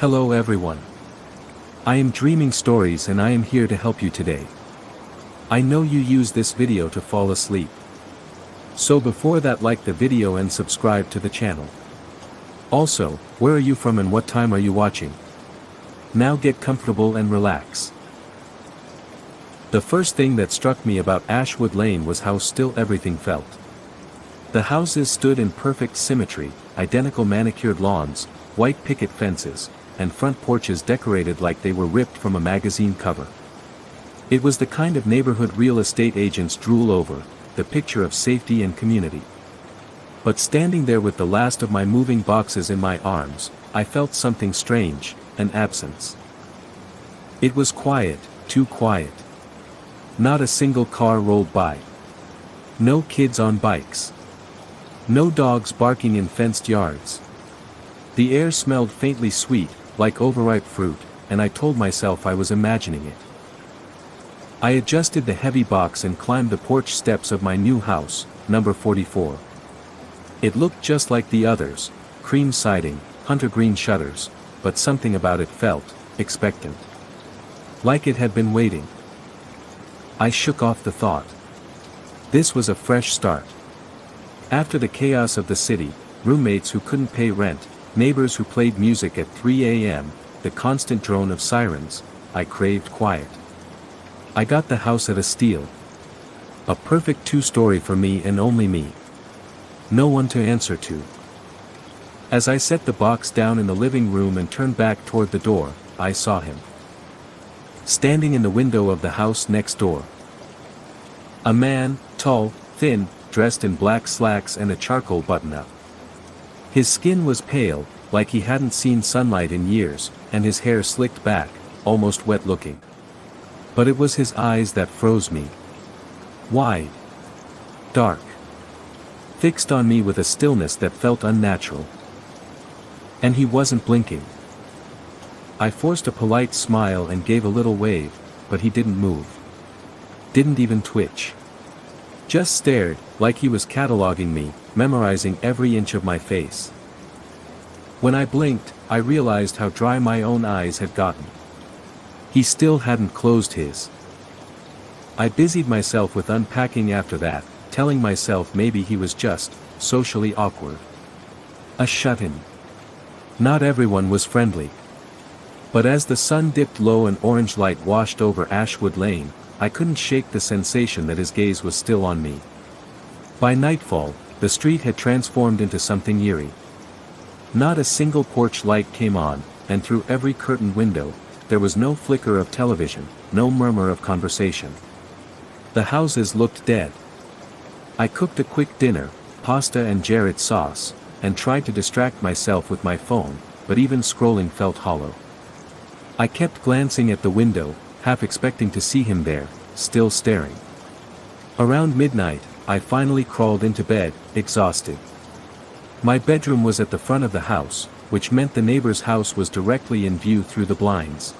Hello everyone. I am Dreaming Stories and I am here to help you today. I know you use this video to fall asleep. So before that, like the video and subscribe to the channel. Also, where are you from and what time are you watching? Now get comfortable and relax. The first thing that struck me about Ashwood Lane was how still everything felt. The houses stood in perfect symmetry, identical manicured lawns, white picket fences, and front porches decorated like they were ripped from a magazine cover. It was the kind of neighborhood real estate agents drool over, the picture of safety and community. But standing there with the last of my moving boxes in my arms, I felt something strange, an absence. It was quiet, too quiet. Not a single car rolled by. No kids on bikes. No dogs barking in fenced yards. The air smelled faintly sweet, like overripe fruit, and I told myself I was imagining it. I adjusted the heavy box and climbed the porch steps of my new house, number 44. It looked just like the others, cream siding, hunter green shutters, but something about it felt expectant. Like it had been waiting. I shook off the thought. This was a fresh start. After the chaos of the city, roommates who couldn't pay rent, neighbors who played music at 3 a.m., the constant drone of sirens, I craved quiet. I got the house at a steal. A perfect two-story for me and only me. No one to answer to. As I set the box down in the living room and turned back toward the door, I saw him. Standing in the window of the house next door. A man, tall, thin, dressed in black slacks and a charcoal button-up. His skin was pale, like he hadn't seen sunlight in years, and his hair slicked back, almost wet-looking. But it was his eyes that froze me. Wide. Dark. Fixed on me with a stillness that felt unnatural. And he wasn't blinking. I forced a polite smile and gave a little wave, but he didn't move. Didn't even twitch. Just stared, like he was cataloging me, memorizing every inch of my face. When I blinked, I realized how dry my own eyes had gotten. He still hadn't closed his. I busied myself with unpacking after that, telling myself maybe he was just socially awkward. A shut-in. Not everyone was friendly. But as the sun dipped low and orange light washed over Ashwood Lane, I couldn't shake the sensation that his gaze was still on me. By nightfall, the street had transformed into something eerie. Not a single porch light came on, and through every curtained window, there was no flicker of television, no murmur of conversation. The houses looked dead. I cooked a quick dinner, pasta and Jarrett sauce, and tried to distract myself with my phone, but even scrolling felt hollow. I kept glancing at the window, half expecting to see him there, still staring. Around midnight, I finally crawled into bed, exhausted. My bedroom was at the front of the house, which meant the neighbor's house was directly in view through the blinds.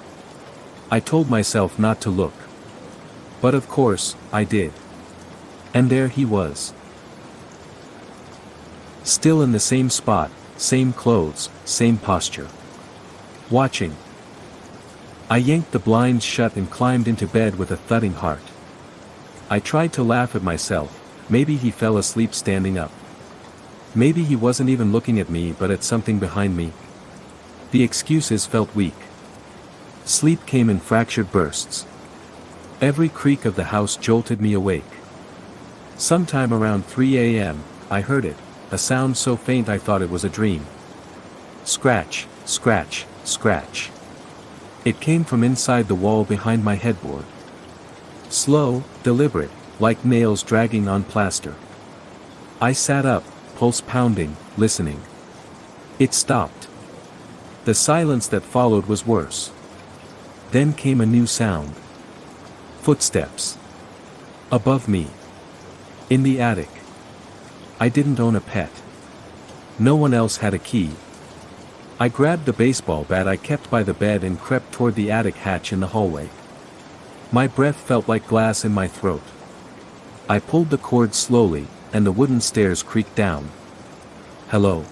I told myself not to look. But of course, I did. And there he was. Still in the same spot, same clothes, same posture. Watching. I yanked the blinds shut and climbed into bed with a thudding heart. I tried to laugh at myself, maybe he fell asleep standing up. Maybe he wasn't even looking at me but at something behind me. The excuses felt weak. Sleep came in fractured bursts. Every creak of the house jolted me awake. Sometime around 3 a.m., I heard it, a sound so faint I thought it was a dream. Scratch, scratch, scratch. It came from inside the wall behind my headboard. Slow, deliberate, like nails dragging on plaster. I sat up, pulse pounding, listening. It stopped. The silence that followed was worse. Then came a new sound. Footsteps. Above me. In the attic. I didn't own a pet. No one else had a key. I grabbed the baseball bat I kept by the bed and crept toward the attic hatch in the hallway. My breath felt like glass in my throat. I pulled the cord slowly, and the wooden stairs creaked down. Hello.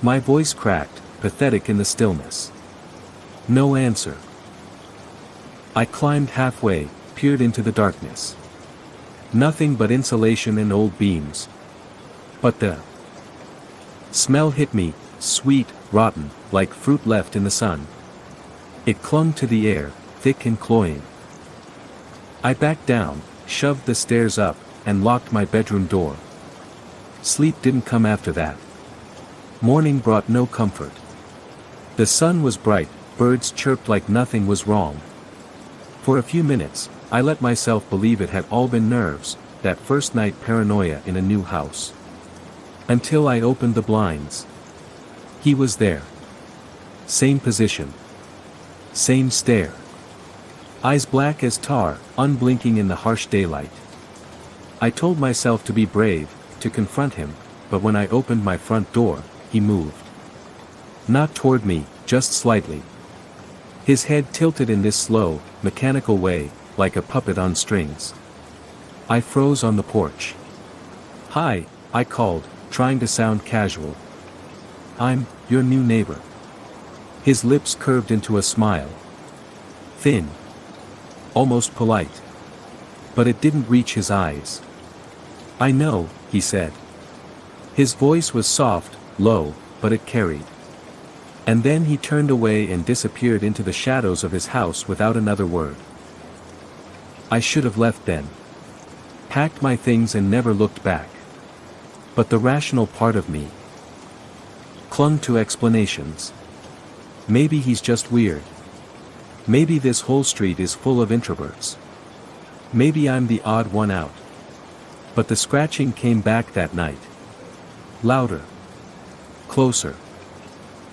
My voice cracked, pathetic in the stillness. No answer. I climbed halfway, peered into the darkness. Nothing but insulation and old beams. But the smell hit me, sweet, rotten, like fruit left in the sun. It clung to the air, thick and cloying. I backed down, shoved the stairs up, and locked my bedroom door. Sleep didn't come after that. Morning brought no comfort. The sun was bright, birds chirped like nothing was wrong. For a few minutes, I let myself believe it had all been nerves, that first night paranoia in a new house. Until I opened the blinds. He was there. Same position. Same stare. Eyes black as tar, unblinking in the harsh daylight. I told myself to be brave, to confront him, but when I opened my front door, he moved. Not toward me, just slightly. His head tilted in this slow, mechanical way, like a puppet on strings. I froze on the porch. "Hi," I called, trying to sound casual. "I'm your new neighbor." His lips curved into a smile. Thin. Almost polite. But it didn't reach his eyes. "I know," he said. His voice was soft, low, but it carried. And then he turned away and disappeared into the shadows of his house without another word. I should have left then. Packed my things and never looked back. But the rational part of me clung to explanations. Maybe he's just weird. Maybe this whole street is full of introverts. Maybe I'm the odd one out. But the scratching came back that night. Louder. Closer.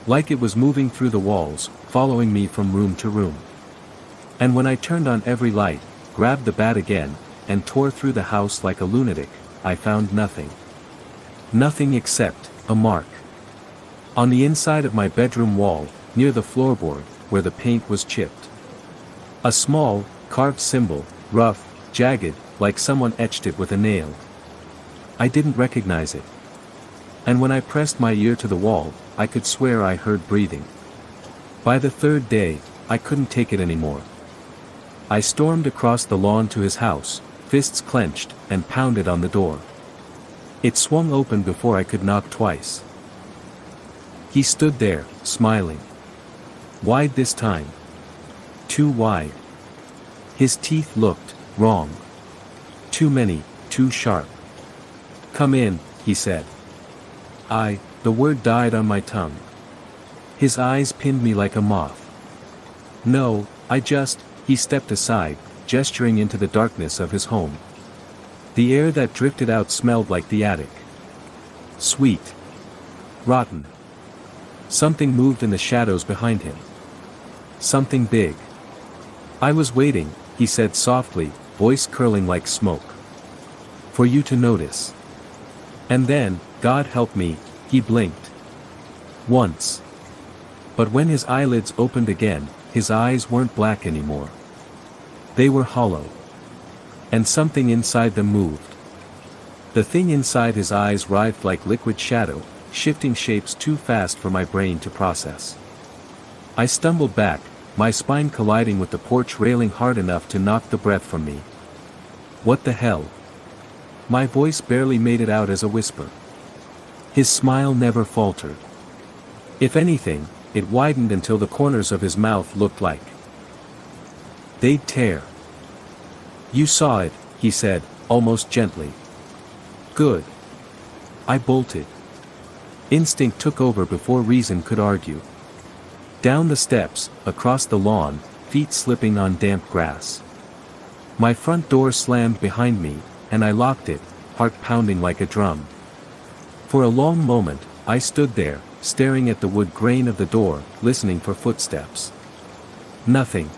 Like it was moving through the walls, following me from room to room. And when I turned on every light, grabbed the bat again, and tore through the house like a lunatic, I found nothing. Nothing except a mark. On the inside of my bedroom wall, near the floorboard, where the paint was chipped. A small, carved symbol, rough, jagged, like someone etched it with a nail. I didn't recognize it. And when I pressed my ear to the wall, I could swear I heard breathing. By the third day, I couldn't take it anymore. I stormed across the lawn to his house, fists clenched, and pounded on the door. It swung open before I could knock twice. He stood there, smiling. Wide this time. Too wide. His teeth looked wrong. Too many, too sharp. "Come in," he said. The word died on my tongue. His eyes pinned me like a moth. "No, he stepped aside, gesturing into the darkness of his home. The air that drifted out smelled like the attic. Sweet. Rotten. Something moved in the shadows behind him. Something big. "I was waiting," he said softly, voice curling like smoke. "For you to notice." And then, God help me, he blinked. Once. But when his eyelids opened again, his eyes weren't black anymore. They were hollow. And something inside them moved. The thing inside his eyes writhed like liquid shadow, shifting shapes too fast for my brain to process. I stumbled back, my spine colliding with the porch railing hard enough to knock the breath from me. "What the hell?" My voice barely made it out as a whisper. His smile never faltered. If anything, it widened until the corners of his mouth looked like they'd tear. "You saw it," he said, almost gently. "Good." I bolted. Instinct took over before reason could argue. Down the steps, across the lawn, feet slipping on damp grass. My front door slammed behind me, and I locked it, heart pounding like a drum. For a long moment, I stood there, staring at the wood grain of the door, listening for footsteps. Nothing.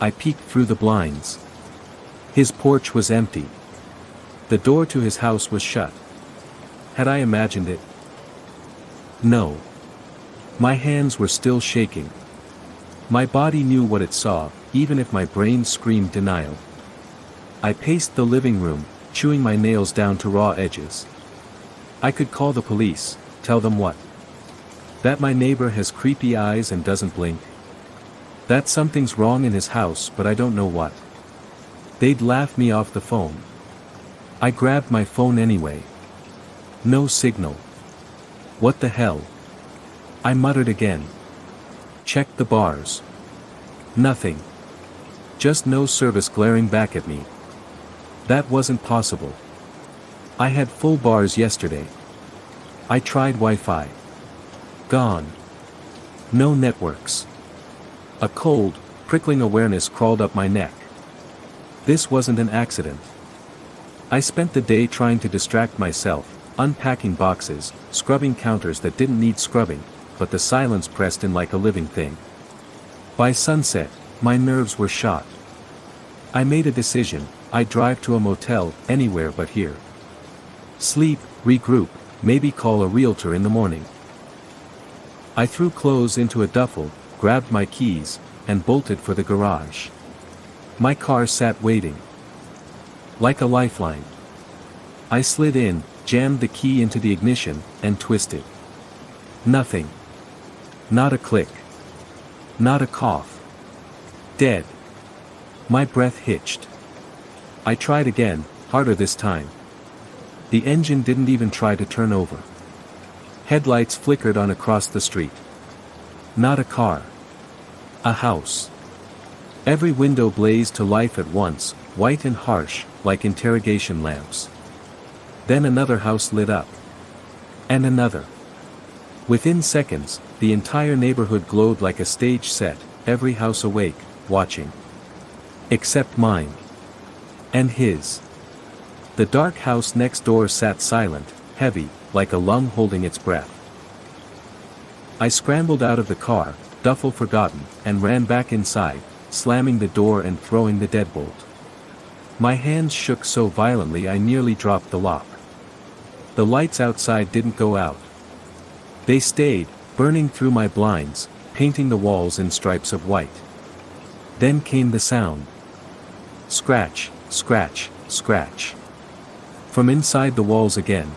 I peeked through the blinds. His porch was empty. The door to his house was shut. Had I imagined it? No. My hands were still shaking. My body knew what it saw, even if my brain screamed denial. I paced the living room, chewing my nails down to raw edges. I could call the police, tell them what? That my neighbor has creepy eyes and doesn't blink? That something's wrong in his house, but I don't know what. They'd laugh me off the phone. I grabbed my phone anyway. No signal. What the hell? I muttered again. Checked the bars. Nothing. Just no service glaring back at me. That wasn't possible. I had full bars yesterday. I tried Wi-Fi. Gone. No networks. A cold, prickling awareness crawled up my neck. This wasn't an accident. I spent the day trying to distract myself, unpacking boxes, scrubbing counters that didn't need scrubbing, but the silence pressed in like a living thing. By sunset, my nerves were shot. I made a decision: I'd drive to a motel, anywhere but here. Sleep, regroup, maybe call a realtor in the morning. I threw clothes into a duffel, grabbed my keys, and bolted for the garage. My car sat waiting. Like a lifeline. I slid in, jammed the key into the ignition, and twisted. Nothing. Not a click. Not a cough. Dead. My breath hitched. I tried again, harder this time. The engine didn't even try to turn over. Headlights flickered on across the street. Not a car. A house. Every window blazed to life at once, white and harsh, like interrogation lamps. Then another house lit up. And another. Within seconds, the entire neighborhood glowed like a stage set, every house awake, watching. Except mine. And his. The dark house next door sat silent, heavy, like a lung holding its breath. I scrambled out of the car, duffel forgotten, and ran back inside, slamming the door and throwing the deadbolt. My hands shook so violently I nearly dropped the lock. The lights outside didn't go out. They stayed, burning through my blinds, painting the walls in stripes of white. Then came the sound. Scratch, scratch, scratch. From inside the walls again.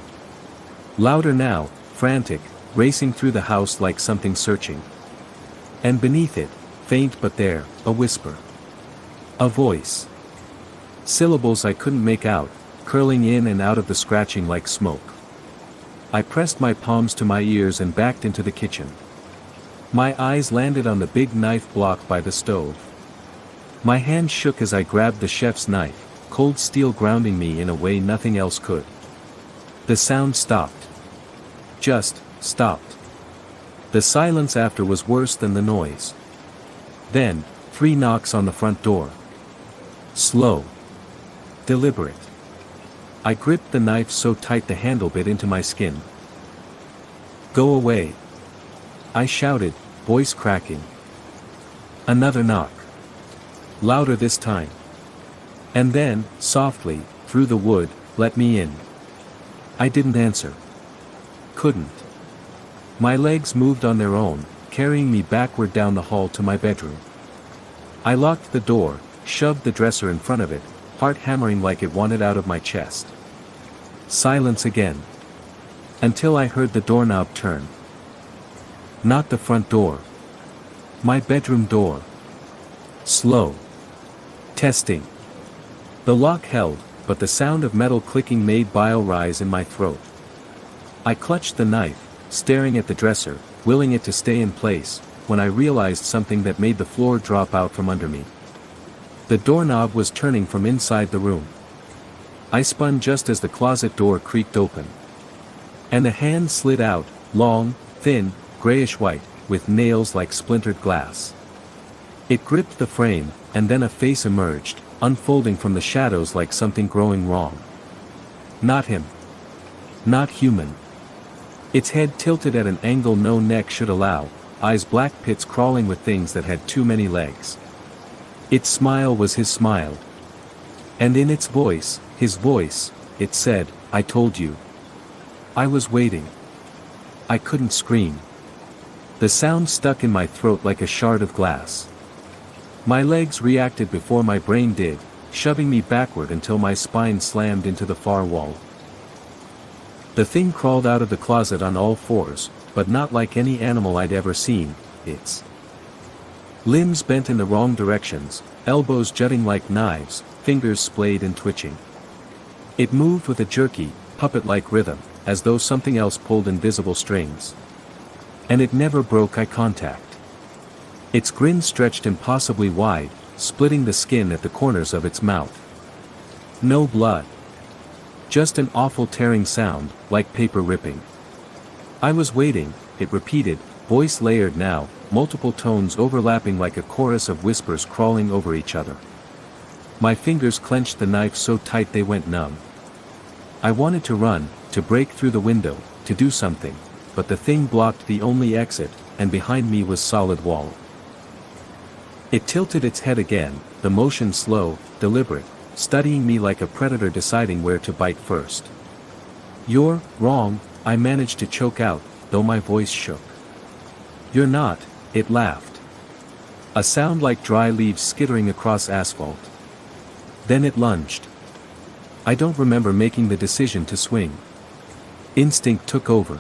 Louder now, frantic, racing through the house like something searching. And beneath it, faint but there, a whisper. A voice. Syllables I couldn't make out, curling in and out of the scratching like smoke. I pressed my palms to my ears and backed into the kitchen. My eyes landed on the big knife block by the stove. My hand shook as I grabbed the chef's knife, cold steel grounding me in a way nothing else could. The sound stopped. Just stopped. The silence after was worse than the noise. Then, 3 knocks on the front door. Slow. Deliberate. I gripped the knife so tight the handle bit into my skin. Go away. I shouted, voice cracking. Another knock. Louder this time. And then, softly, through the wood, let me in. I didn't answer. Couldn't. My legs moved on their own, carrying me backward down the hall to my bedroom. I locked the door, shoved the dresser in front of it, heart hammering like it wanted out of my chest. Silence again. Until I heard the doorknob turn. Not the front door. My bedroom door. Slow. Testing. The lock held, but the sound of metal clicking made bile rise in my throat. I clutched the knife, staring at the dresser, willing it to stay in place, when I realized something that made the floor drop out from under me. The doorknob was turning from inside the room. I spun just as the closet door creaked open. And a hand slid out, long, thin, grayish-white, with nails like splintered glass. It gripped the frame, and then a face emerged, unfolding from the shadows like something growing wrong. Not him. Not human. Its head tilted at an angle no neck should allow, eyes black pits crawling with things that had too many legs. Its smile was his smile. And in its voice, his voice, it said, I told you. I was waiting. I couldn't scream. The sound stuck in my throat like a shard of glass. My legs reacted before my brain did, shoving me backward until my spine slammed into the far wall. The thing crawled out of the closet on all fours, but not like any animal I'd ever seen. Its Limbs bent in the wrong directions, elbows jutting like knives, fingers splayed and twitching. It moved with a jerky, puppet-like rhythm, as though something else pulled invisible strings. And it never broke eye contact. Its grin stretched impossibly wide, splitting the skin at the corners of its mouth. No blood. Just an awful tearing sound, like paper ripping. I was waiting, it repeated, voice layered now, multiple tones overlapping like a chorus of whispers crawling over each other. My fingers clenched the knife so tight they went numb. I wanted to run, to break through the window, to do something, but the thing blocked the only exit, and behind me was solid wall. It tilted its head again, the motion slow, deliberate, studying me like a predator deciding where to bite first. "You're wrong," I managed to choke out, though my voice shook. "You're not," it laughed. A sound like dry leaves skittering across asphalt. Then it lunged. I don't remember making the decision to swing. Instinct took over.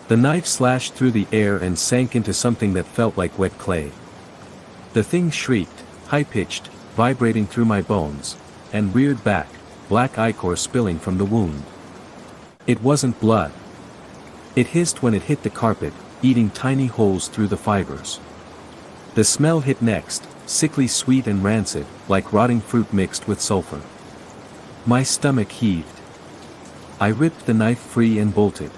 The knife slashed through the air and sank into something that felt like wet clay. The thing shrieked, high-pitched, vibrating through my bones, and reared back, black ichor spilling from the wound. It wasn't blood. It hissed when it hit the carpet, eating tiny holes through the fibers. The smell hit next, sickly sweet and rancid, like rotting fruit mixed with sulfur. My stomach heaved. I ripped the knife free and bolted.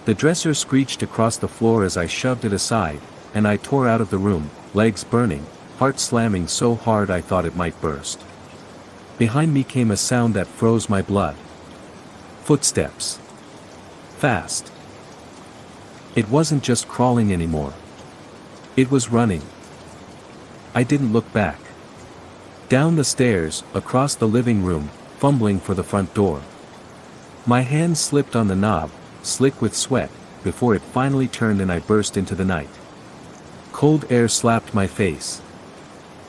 The dresser screeched across the floor as I shoved it aside, and I tore out of the room, legs burning, heart slamming so hard I thought it might burst. Behind me came a sound that froze my blood. Footsteps. Fast. It wasn't just crawling anymore. It was running. I didn't look back. Down the stairs, across the living room, fumbling for the front door. My hand slipped on the knob, slick with sweat, before it finally turned and I burst into the night. Cold air slapped my face.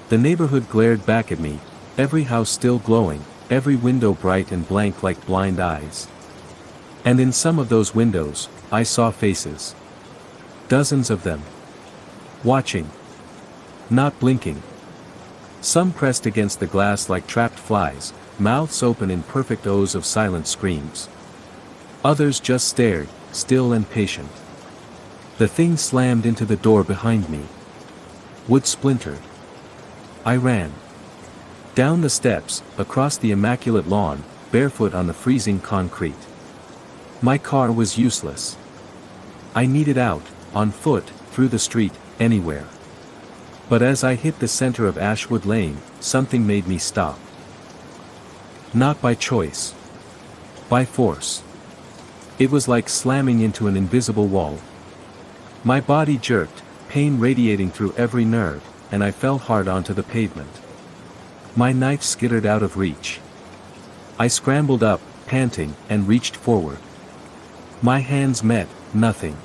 The neighborhood glared back at me, every house still glowing, every window bright and blank like blind eyes. And in some of those windows, I saw faces. Dozens of them. Watching. Not blinking. Some pressed against the glass like trapped flies, mouths open in perfect O's of silent screams. Others just stared, still and patient. The thing slammed into the door behind me. Wood splintered. I ran. Down the steps, across the immaculate lawn, barefoot on the freezing concrete. My car was useless. I needed out, on foot, through the street, anywhere. But as I hit the center of Ashwood Lane, something made me stop. Not by choice. By force. It was like slamming into an invisible wall. My body jerked, pain radiating through every nerve, and I fell hard onto the pavement. My knife skittered out of reach. I scrambled up, panting, and reached forward. My hands met, nothing.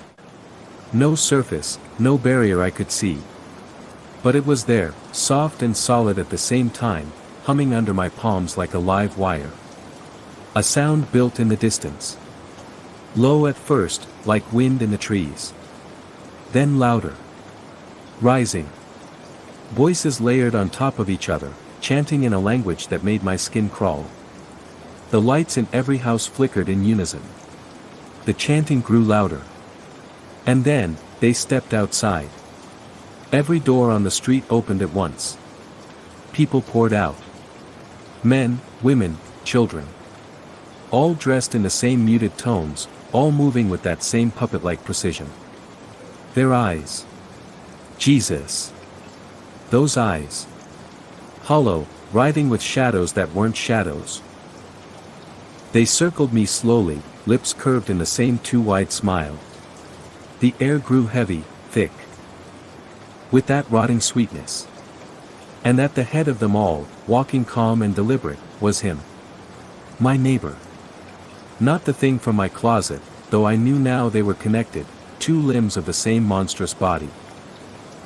No surface, no barrier I could see. But it was there, soft and solid at the same time, humming under my palms like a live wire. A sound built in the distance. Low at first, like wind in the trees. Then louder. Rising. Voices layered on top of each other, chanting in a language that made my skin crawl. The lights in every house flickered in unison. The chanting grew louder. And then, they stepped outside. Every door on the street opened at once. People poured out. Men, women, children. All dressed in the same muted tones, all moving with that same puppet-like precision. Their eyes. Jesus. Those eyes. Hollow, writhing with shadows that weren't shadows. They circled me slowly, lips curved in the same too-wide smile. The air grew heavy, thick. With that rotting sweetness. And at the head of them all, walking calm and deliberate, was him. My neighbor. Not the thing from my closet, though I knew now they were connected, two limbs of the same monstrous body.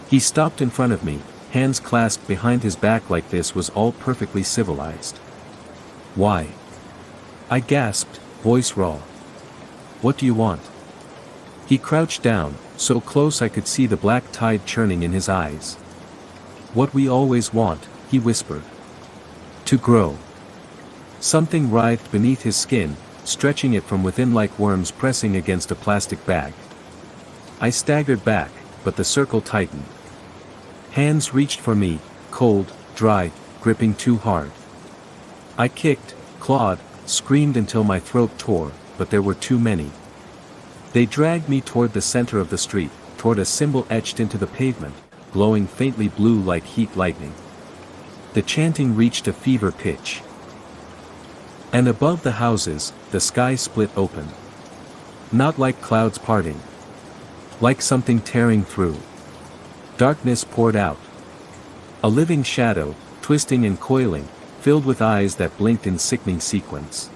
He stopped in front of me, hands clasped behind his back like this was all perfectly civilized. "Why?" I gasped, voice raw. "What do you want?" He crouched down, so close I could see the black tide churning in his eyes. "What we always want," he whispered. "To grow." Something writhed beneath his skin, stretching it from within like worms pressing against a plastic bag. I staggered back, but the circle tightened. Hands reached for me, cold, dry, gripping too hard. I kicked, clawed, screamed until my throat tore, but there were too many. They dragged me toward the center of the street, toward a symbol etched into the pavement, glowing faintly blue like heat lightning. The chanting reached a fever pitch. And above the houses, the sky split open. Not like clouds parting. Like something tearing through. Darkness poured out. A living shadow, twisting and coiling, filled with eyes that blinked in sickening sequence.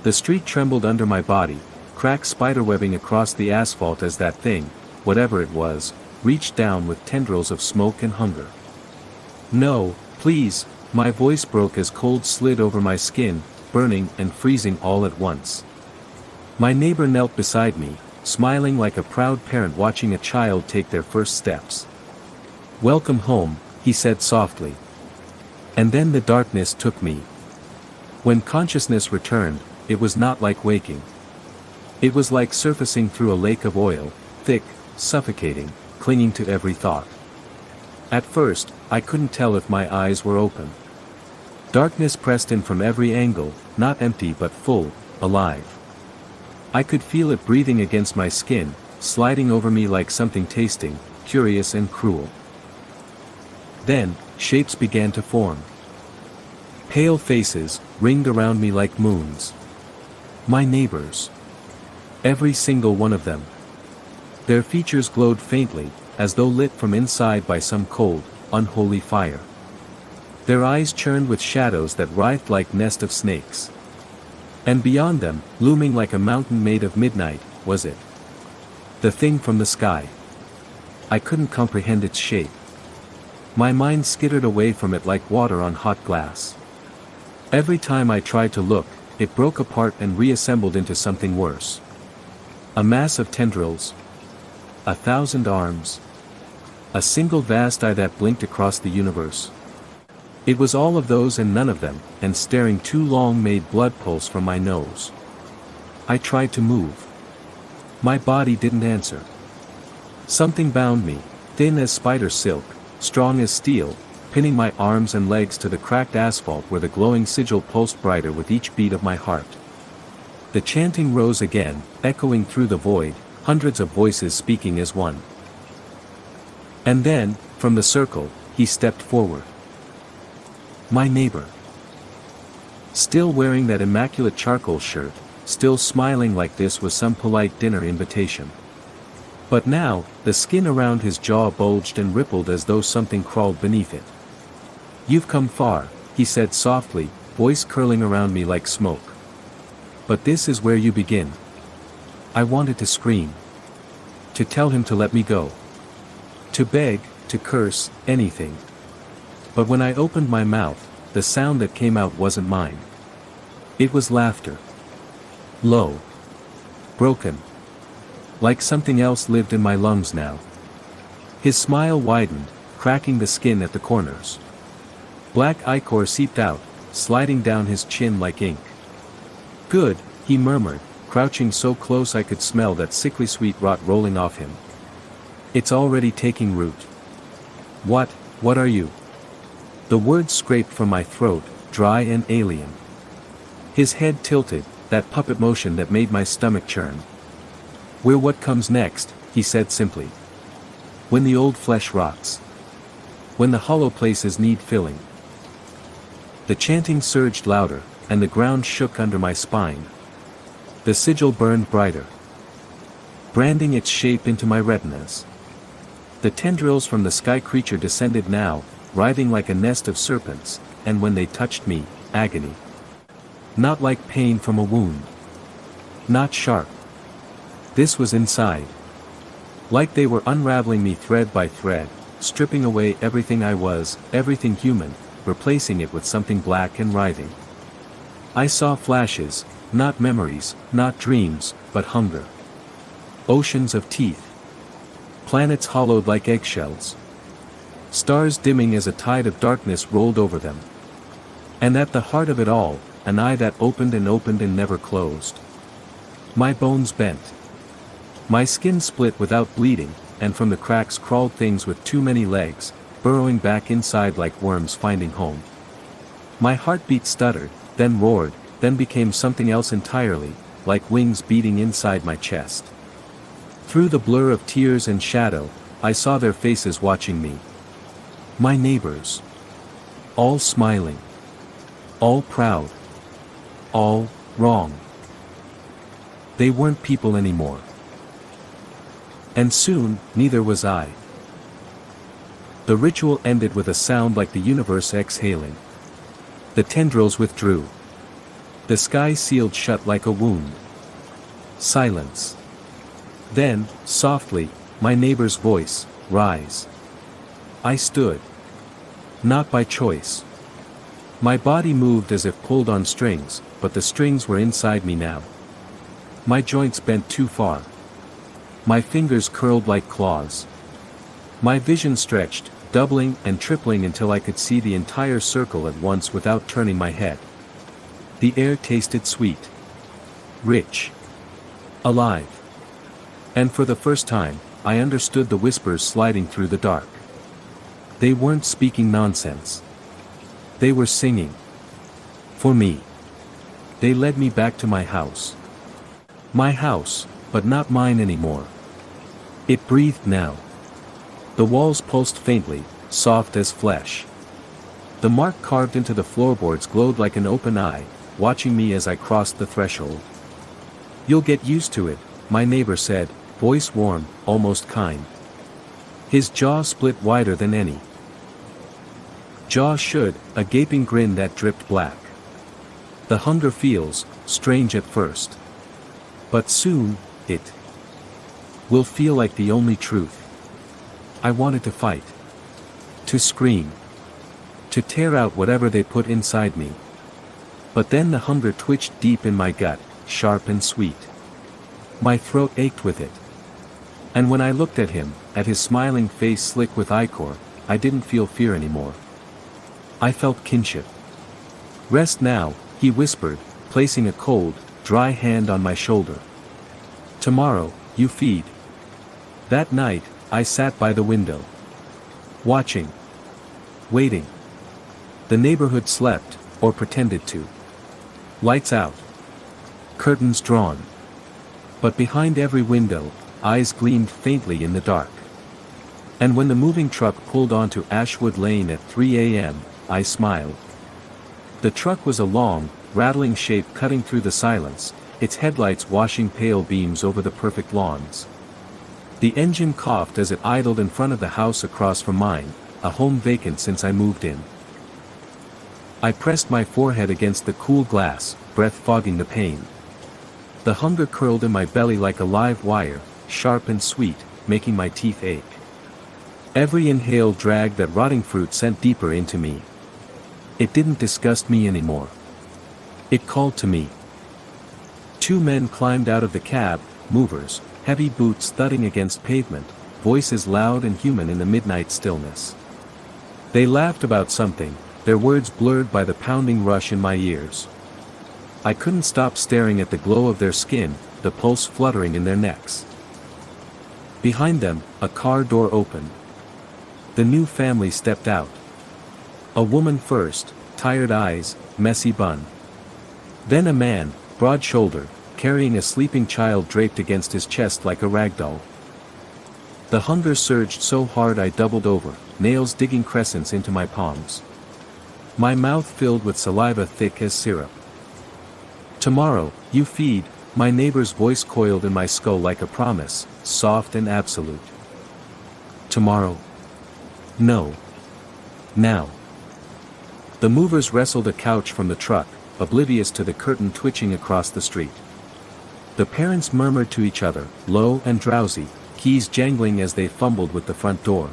The street trembled under my body, cracked spiderwebbing across the asphalt as that thing, whatever it was, reached down with tendrils of smoke and hunger. "No, please," my voice broke as cold slid over my skin, burning and freezing all at once. My neighbor knelt beside me, smiling like a proud parent watching a child take their first steps. "Welcome home," he said softly. And then the darkness took me. When consciousness returned, it was not like waking. It was like surfacing through a lake of oil, thick, suffocating, clinging to every thought. At first, I couldn't tell if my eyes were open. Darkness pressed in from every angle, not empty but full, alive. I could feel it breathing against my skin, sliding over me like something tasting, curious and cruel. Then, shapes began to form. Pale faces, ringed around me like moons. My neighbors. Every single one of them. Their features glowed faintly, as though lit from inside by some cold, unholy fire. Their eyes churned with shadows that writhed like nest of snakes. And beyond them, looming like a mountain made of midnight, was it. The thing from the sky. I couldn't comprehend its shape. My mind skittered away from it like water on hot glass. Every time I tried to look, it broke apart and reassembled into something worse. A mass of tendrils. 1,000 arms. A single vast eye that blinked across the universe. It was all of those and none of them, and staring too long made blood pulse from my nose. I tried to move. My body didn't answer. Something bound me, thin as spider silk, strong as steel, pinning my arms and legs to the cracked asphalt where the glowing sigil pulsed brighter with each beat of my heart. The chanting rose again, echoing through the void, hundreds of voices speaking as one. And then, from the circle, he stepped forward. My neighbor. Still wearing that immaculate charcoal shirt, still smiling like this was some polite dinner invitation. But now, the skin around his jaw bulged and rippled as though something crawled beneath it. "You've come far," he said softly, voice curling around me like smoke. "But this is where you begin." I wanted to scream. To tell him to let me go. To beg, to curse, anything. But when I opened my mouth, the sound that came out wasn't mine. It was laughter. Low. Broken. Like something else lived in my lungs now. His smile widened, cracking the skin at the corners. Black ichor seeped out, sliding down his chin like ink. "Good," he murmured, crouching so close I could smell that sickly sweet rot rolling off him. "It's already taking root." What are you?" The words scraped from my throat, dry and alien. His head tilted, that puppet motion that made my stomach churn. "We're what comes next," he said simply. "When the old flesh rots. When the hollow places need filling." The chanting surged louder, and the ground shook under my spine. The sigil burned brighter, branding its shape into my retinas. The tendrils from the sky creature descended now, writhing like a nest of serpents, and when they touched me, agony. Not like pain from a wound. Not sharp. This was inside. Like they were unraveling me thread by thread, stripping away everything I was, everything human, replacing it with something black and writhing. I saw flashes, not memories, not dreams, but hunger. Oceans of teeth. Planets hollowed like eggshells. Stars dimming as a tide of darkness rolled over them. And at the heart of it all, an eye that opened and never closed. My bones bent. My skin split without bleeding, and from the cracks crawled things with too many legs, burrowing back inside like worms finding home. My heartbeat stuttered, then roared, then became something else entirely, like wings beating inside my chest. Through the blur of tears and shadow, I saw their faces watching me. My neighbors. All smiling. All proud. All wrong. They weren't people anymore. And soon, neither was I. The ritual ended with a sound like the universe exhaling. The tendrils withdrew. The sky sealed shut like a wound. Silence. Then, softly, my neighbor's voice, "Rise." I stood. Not by choice. My body moved as if pulled on strings, but the strings were inside me now. My joints bent too far. My fingers curled like claws. My vision stretched, doubling and tripling until I could see the entire circle at once without turning my head. The air tasted sweet. Rich. Alive. And for the first time, I understood the whispers sliding through the dark. They weren't speaking nonsense. They were singing. For me. They led me back to my house. My house, but not mine anymore. It breathed now. The walls pulsed faintly, soft as flesh. The mark carved into the floorboards glowed like an open eye, watching me as I crossed the threshold. "You'll get used to it," my neighbor said, voice warm, almost kind. His jaw split wider than any jaw should, a gaping grin that dripped black. "The hunger feels strange at first. But soon, it will feel like the only truth." I wanted to fight. To scream. To tear out whatever they put inside me. But then the hunger twitched deep in my gut, sharp and sweet. My throat ached with it. And when I looked at him, at his smiling face slick with ichor, I didn't feel fear anymore. I felt kinship. "Rest now," he whispered, placing a cold, dry hand on my shoulder. "Tomorrow, you feed." That night, I sat by the window. Watching. Waiting. The neighborhood slept, or pretended to. Lights out. Curtains drawn. But behind every window, eyes gleamed faintly in the dark. And when the moving truck pulled onto Ashwood Lane at 3 a.m., I smiled. The truck was a long, rattling shape cutting through the silence, its headlights washing pale beams over the perfect lawns. The engine coughed as it idled in front of the house across from mine, a home vacant since I moved in. I pressed my forehead against the cool glass, breath fogging the pain. The hunger curled in my belly like a live wire, sharp and sweet, making my teeth ache. Every inhale dragged that rotting fruit sent deeper into me. It didn't disgust me anymore. It called to me. Two men climbed out of the cab, movers, heavy boots thudding against pavement, voices loud and human in the midnight stillness. They laughed about something, their words blurred by the pounding rush in my ears. I couldn't stop staring at the glow of their skin, the pulse fluttering in their necks. Behind them, a car door opened. The new family stepped out. A woman first, tired eyes, messy bun. Then a man, broad-shouldered, carrying a sleeping child draped against his chest like a rag doll. The hunger surged so hard I doubled over, nails digging crescents into my palms. My mouth filled with saliva thick as syrup. "Tomorrow, you feed," my neighbor's voice coiled in my skull like a promise, soft and absolute. Tomorrow? No. Now. The movers wrestled a couch from the truck, oblivious to the curtain twitching across the street. The parents murmured to each other, low and drowsy, keys jangling as they fumbled with the front door.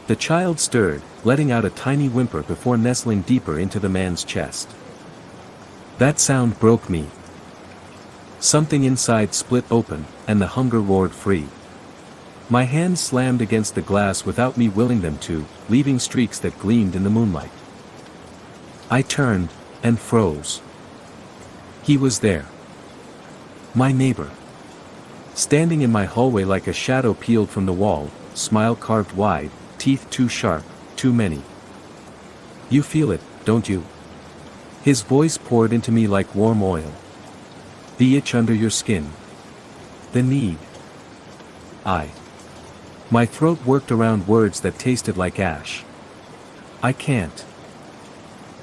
The child stirred, letting out a tiny whimper before nestling deeper into the man's chest. That sound broke me. Something inside split open, and the hunger roared free. My hands slammed against the glass without me willing them to, leaving streaks that gleamed in the moonlight. I turned, and froze. He was there. My neighbor. Standing in my hallway like a shadow peeled from the wall, smile carved wide, teeth too sharp, too many. You feel it, don't you? His voice poured into me like warm oil. The itch under your skin. The need. My throat worked around words that tasted like ash. I can't.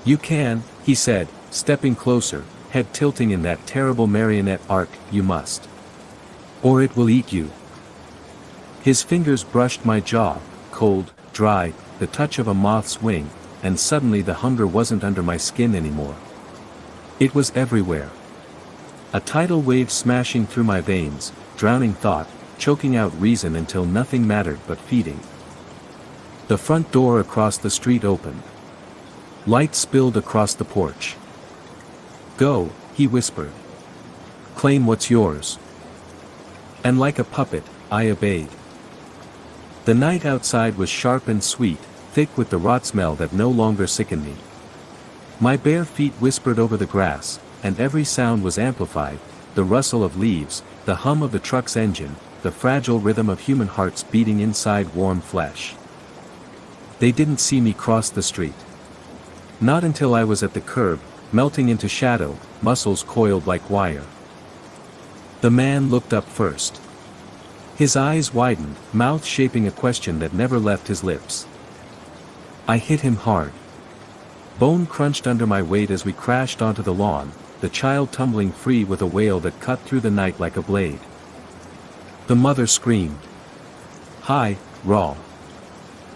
You can, he said, stepping closer, head tilting in that terrible marionette arc. You must. Or it will eat you. His fingers brushed my jaw, cold, dry, the touch of a moth's wing, and suddenly the hunger wasn't under my skin anymore. It was everywhere. A tidal wave smashing through my veins, drowning thought, choking out reason until nothing mattered but feeding. The front door across the street opened. Light spilled across the porch. Go, he whispered. Claim what's yours. And like a puppet, I obeyed. The night outside was sharp and sweet, thick with the rot smell that no longer sickened me. My bare feet whispered over the grass, and every sound was amplified, the rustle of leaves, the hum of the truck's engine, the fragile rhythm of human hearts beating inside warm flesh. They didn't see me cross the street. Not until I was at the curb, melting into shadow, muscles coiled like wire. The man looked up first. His eyes widened, mouth shaping a question that never left his lips. I hit him hard. Bone crunched under my weight as we crashed onto the lawn, the child tumbling free with a wail that cut through the night like a blade. The mother screamed. High, raw.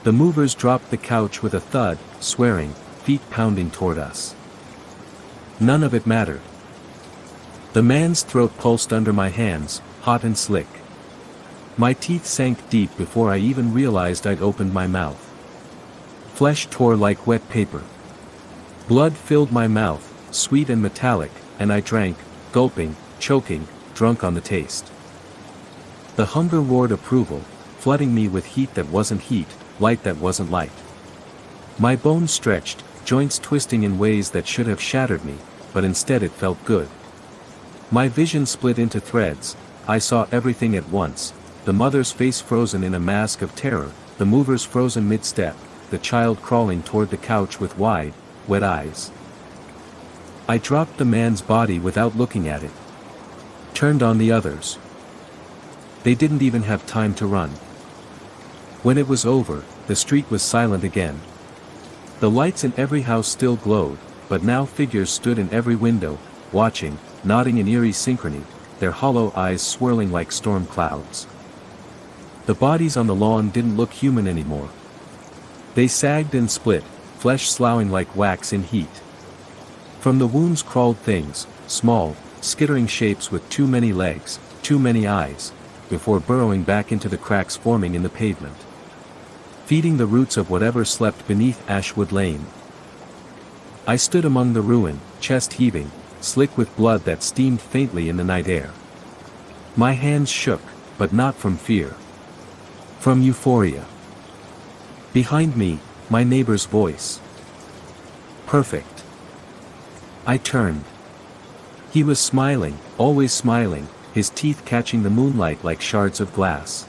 The movers dropped the couch with a thud, swearing, feet pounding toward us. None of it mattered. The man's throat pulsed under my hands, hot and slick. My teeth sank deep before I even realized I'd opened my mouth. Flesh tore like wet paper. Blood filled my mouth, sweet and metallic, and I drank, gulping, choking, drunk on the taste. The hunger roared approval, flooding me with heat that wasn't heat, light that wasn't light. My bones stretched, joints twisting in ways that should have shattered me, but instead it felt good. My vision split into threads. I saw everything at once, the mother's face frozen in a mask of terror, the movers frozen mid-step, the child crawling toward the couch with wide, wet eyes. I dropped the man's body without looking at it. Turned on the others. They didn't even have time to run. When it was over, the street was silent again. The lights in every house still glowed, but now figures stood in every window, watching, nodding in eerie synchrony, their hollow eyes swirling like storm clouds. The bodies on the lawn didn't look human anymore. They sagged and split, flesh sloughing like wax in heat. From the wounds crawled things, small, skittering shapes with too many legs, too many eyes, before burrowing back into the cracks forming in the pavement. Feeding the roots of whatever slept beneath Ashwood Lane. I stood among the ruin, chest heaving, slick with blood that steamed faintly in the night air. My hands shook, but not from fear. From euphoria. Behind me, my neighbor's voice. Perfect. I turned. He was smiling, always smiling, his teeth catching the moonlight like shards of glass.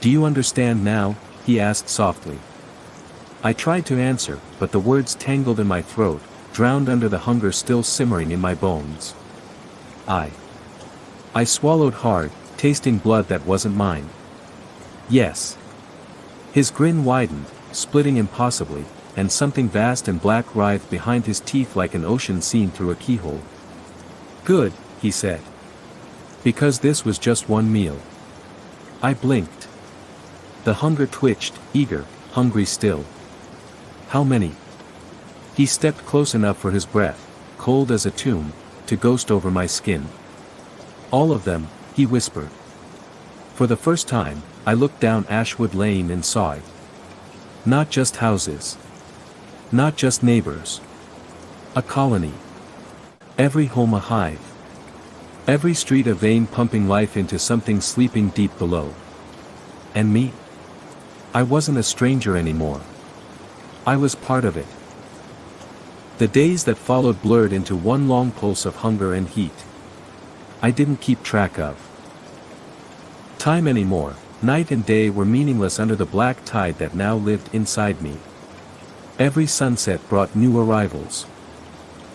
Do you understand now? He asked softly. I tried to answer, but the words tangled in my throat, drowned under the hunger still simmering in my bones. I swallowed hard, tasting blood that wasn't mine. Yes. His grin widened, splitting impossibly, and something vast and black writhed behind his teeth like an ocean seen through a keyhole. Good, he said. Because this was just one meal. I blinked. The hunger twitched, eager, hungry still. How many? He stepped close enough for his breath, cold as a tomb, to ghost over my skin. All of them, he whispered. For the first time, I looked down Ashwood Lane and saw it. Not just houses. Not just neighbors. A colony. Every home a hive. Every street a vein pumping life into something sleeping deep below. And me? I wasn't a stranger anymore. I was part of it. The days that followed blurred into one long pulse of hunger and heat. I didn't keep track of time anymore. Night and day were meaningless under the black tide that now lived inside me. Every sunset brought new arrivals.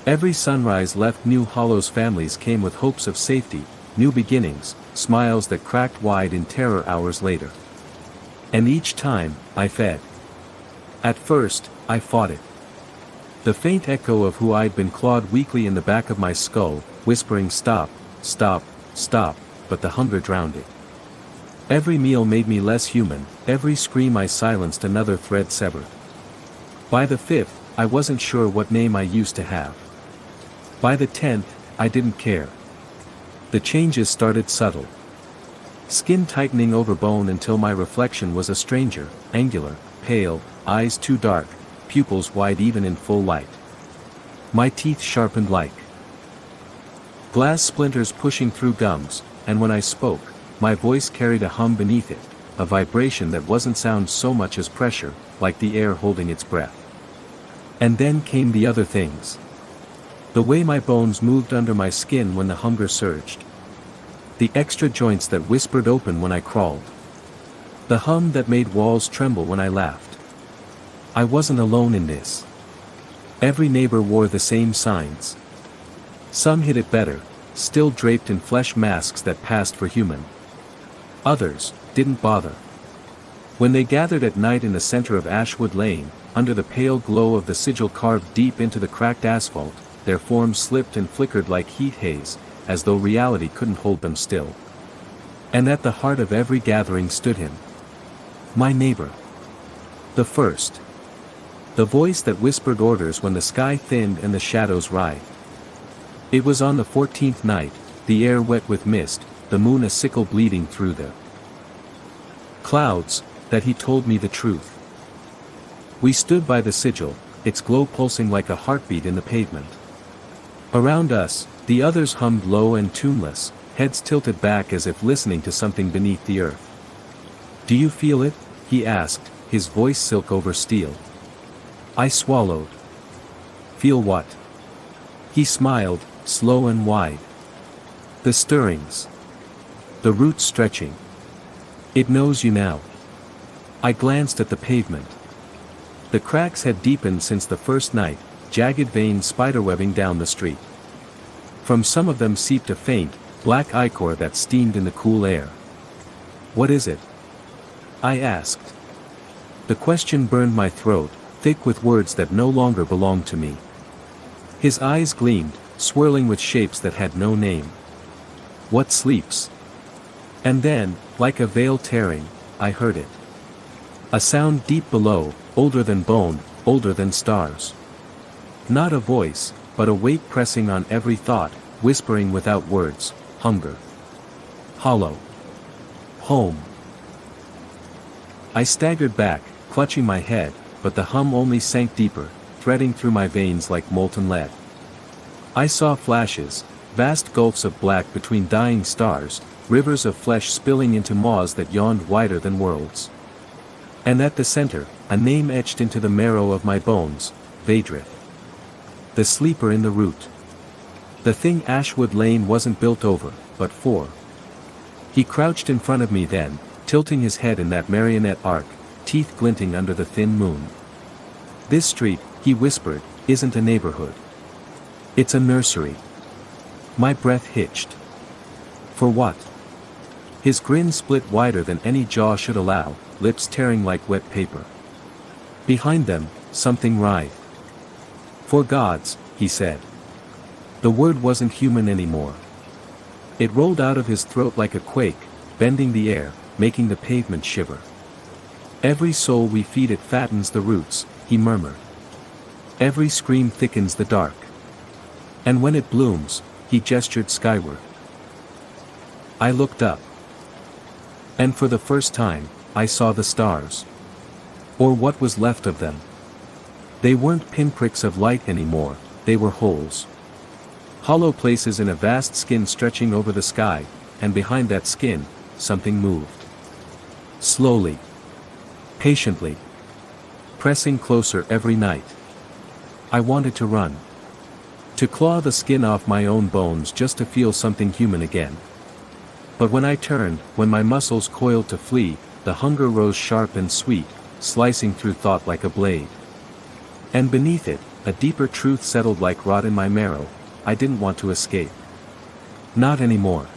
Every sunrise left new Hollow's families came with hopes of safety, new beginnings, smiles that cracked wide in terror hours later. And each time, I fed. At first, I fought it. The faint echo of who I'd been clawed weakly in the back of my skull, whispering stop, stop, stop, but the hunger drowned it. Every meal made me less human, every scream I silenced another thread severed. By the 5th, I wasn't sure what name I used to have. By the 10th, I didn't care. The changes started subtle. Skin tightening over bone until my reflection was a stranger, angular, pale, eyes too dark, pupils wide even in full light. My teeth sharpened like glass splinters pushing through gums, and when I spoke, my voice carried a hum beneath it, a vibration that wasn't sound so much as pressure, like the air holding its breath. And then came the other things. The way my bones moved under my skin when the hunger surged. The extra joints that whispered open when I crawled. The hum that made walls tremble when I laughed. I wasn't alone in this. Every neighbor wore the same signs. Some hid it better, still draped in flesh masks that passed for human. Others didn't bother. When they gathered at night in the center of Ashwood Lane, under the pale glow of the sigil carved deep into the cracked asphalt, their forms slipped and flickered like heat haze, as though reality couldn't hold them still. And at the heart of every gathering stood him. My neighbor. The first. The voice that whispered orders when the sky thinned and the shadows writhed. It was on the 14th night, the air wet with mist, the moon a sickle bleeding through the clouds, that he told me the truth. We stood by the sigil, its glow pulsing like a heartbeat in the pavement. Around us, the others hummed low and tuneless, heads tilted back as if listening to something beneath the earth. "Do you feel it?" he asked, his voice silk over steel. I swallowed. "Feel what?" He smiled, slow and wide. "The stirrings. The roots stretching. It knows you now." I glanced at the pavement. The cracks had deepened since the first night, jagged veins spiderwebbing down the street. From some of them seeped a faint, black ichor that steamed in the cool air. "What is it?" I asked. The question burned my throat, thick with words that no longer belonged to me. His eyes gleamed, swirling with shapes that had no name. "What sleeps?" And then, like a veil tearing, I heard it. A sound deep below, older than bone, older than stars. Not a voice, but a weight pressing on every thought, whispering without words, hunger. Hollow. Home. I staggered back, clutching my head, but the hum only sank deeper, threading through my veins like molten lead. I saw flashes, vast gulfs of black between dying stars, rivers of flesh spilling into maws that yawned wider than worlds. And at the center, a name etched into the marrow of my bones, Vadrith. The sleeper in the root. The thing Ashwood Lane wasn't built over, but for. He crouched in front of me then, tilting his head in that marionette arc, teeth glinting under the thin moon. "This street," he whispered, "isn't a neighborhood. It's a nursery." My breath hitched. For what? His grin split wider than any jaw should allow, lips tearing like wet paper. Behind them, something writhed. "For gods," he said. The word wasn't human anymore. It rolled out of his throat like a quake, bending the air, making the pavement shiver. "Every soul we feed it fattens the roots," he murmured. "Every scream thickens the dark. And when it blooms," he gestured skyward. I looked up. And for the first time, I saw the stars. Or what was left of them. They weren't pinpricks of light anymore, they were holes. Hollow places in a vast skin stretching over the sky, and behind that skin, something moved. Slowly. Patiently. Pressing closer every night. I wanted to run. To claw the skin off my own bones just to feel something human again. But when I turned, when my muscles coiled to flee, the hunger rose sharp and sweet, slicing through thought like a blade. And beneath it, a deeper truth settled like rot in my marrow: I didn't want to escape. Not anymore.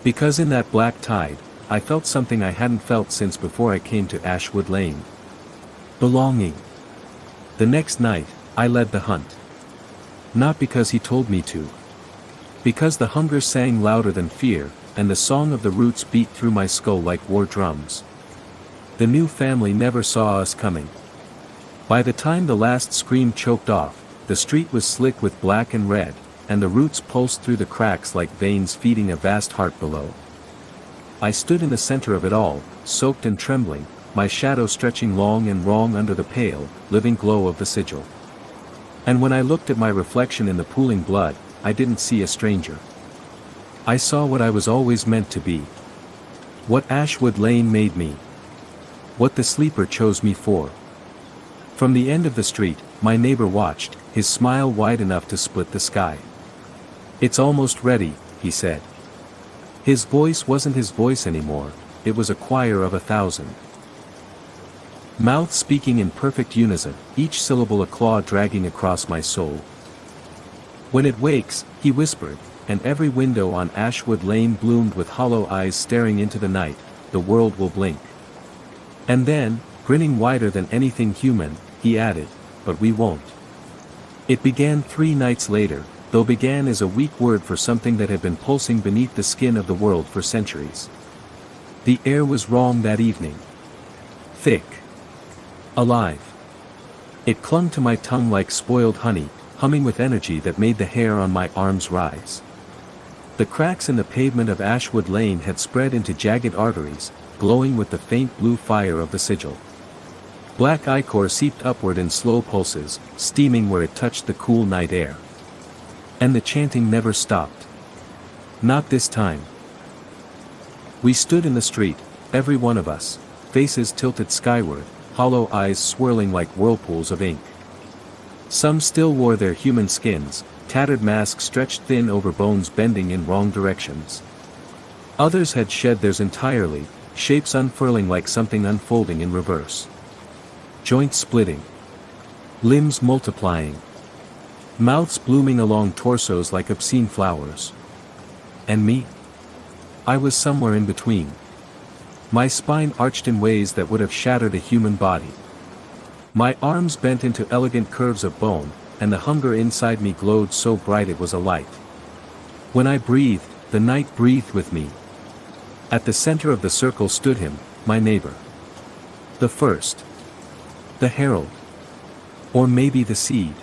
Because in that black tide, I felt something I hadn't felt since before I came to Ashwood Lane. Belonging. The next night, I led the hunt. Not because he told me to. Because the hunger sang louder than fear, and the song of the roots beat through my skull like war drums. The new family never saw us coming. By the time the last scream choked off, the street was slick with black and red, and the roots pulsed through the cracks like veins feeding a vast heart below. I stood in the center of it all, soaked and trembling, my shadow stretching long and wrong under the pale, living glow of the sigil. And when I looked at my reflection in the pooling blood, I didn't see a stranger. I saw what I was always meant to be. What Ashwood Lane made me. What the sleeper chose me for. From the end of the street, my neighbor watched, his smile wide enough to split the sky. "It's almost ready," he said. His voice wasn't his voice anymore, it was a choir of 1,000. Mouths speaking in perfect unison, each syllable a claw dragging across my soul. "When it wakes," he whispered, and every window on Ashwood Lane bloomed with hollow eyes staring into the night, "the world will blink." And then, grinning wider than anything human, he added, "But we won't." It began 3 nights later, though began is a weak word for something that had been pulsing beneath the skin of the world for centuries. The air was wrong that evening. Thick. Alive. It clung to my tongue like spoiled honey, humming with energy that made the hair on my arms rise. The cracks in the pavement of Ashwood Lane had spread into jagged arteries, glowing with the faint blue fire of the sigil. Black ichor seeped upward in slow pulses, steaming where it touched the cool night air. And the chanting never stopped. Not this time. We stood in the street, every one of us, faces tilted skyward, hollow eyes swirling like whirlpools of ink. Some still wore their human skins, tattered masks stretched thin over bones bending in wrong directions. Others had shed theirs entirely, shapes unfurling like something unfolding in reverse. Joints splitting. Limbs multiplying. Mouths blooming along torsos like obscene flowers. And me? I was somewhere in between. My spine arched in ways that would have shattered a human body. My arms bent into elegant curves of bone, and the hunger inside me glowed so bright it was a light. When I breathed, the night breathed with me. At the center of the circle stood him, my neighbor. The first. The herald. Or maybe the seed.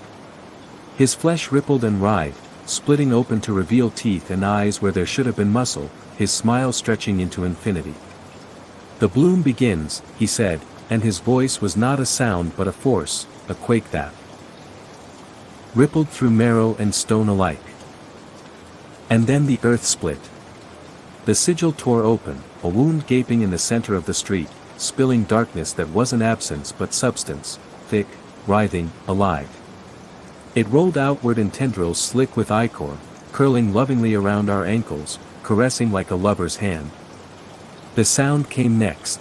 His flesh rippled and writhed, splitting open to reveal teeth and eyes where there should have been muscle, his smile stretching into infinity. "The bloom begins," he said, and his voice was not a sound but a force, a quake that rippled through marrow and stone alike. And then the earth split. The sigil tore open, a wound gaping in the center of the street, spilling darkness that wasn't absence but substance, thick, writhing, alive. It rolled outward in tendrils slick with ichor, curling lovingly around our ankles, caressing like a lover's hand. The sound came next.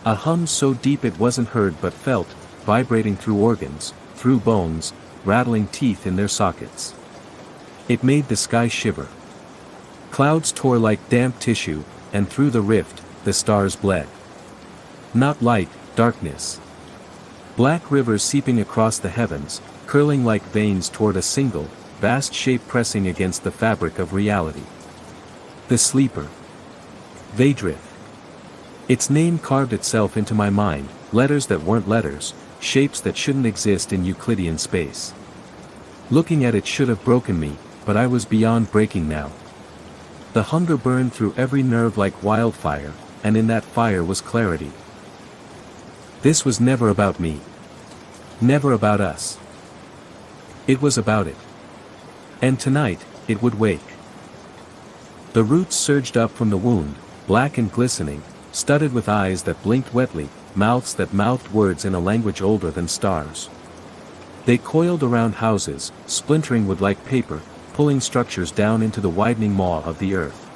A hum so deep it wasn't heard but felt, vibrating through organs, through bones, rattling teeth in their sockets. It made the sky shiver. Clouds tore like damp tissue, and through the rift, the stars bled. Not light, darkness. Black rivers seeping across the heavens, curling like veins toward a single, vast shape pressing against the fabric of reality. The sleeper. Vedrith. Its name carved itself into my mind, letters that weren't letters, shapes that shouldn't exist in Euclidean space. Looking at it should have broken me, but I was beyond breaking now. The hunger burned through every nerve like wildfire, and in that fire was clarity. This was never about me. Never about us. It was about it. And tonight, it would wake. The roots surged up from the wound, black and glistening, studded with eyes that blinked wetly, mouths that mouthed words in a language older than stars. They coiled around houses, splintering wood like paper, pulling structures down into the widening maw of the earth.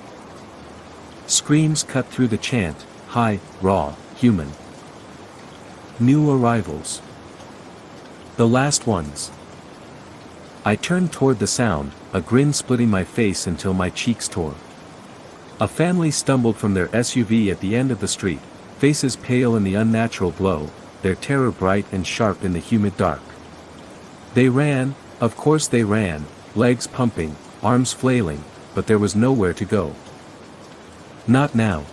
Screams cut through the chant, high, raw, human. New arrivals. The last ones. I turned toward the sound, a grin splitting my face until my cheeks tore. A family stumbled from their SUV at the end of the street, faces pale in the unnatural glow, their terror bright and sharp in the humid dark. They ran, of course they ran, legs pumping, arms flailing, but there was nowhere to go. Not now.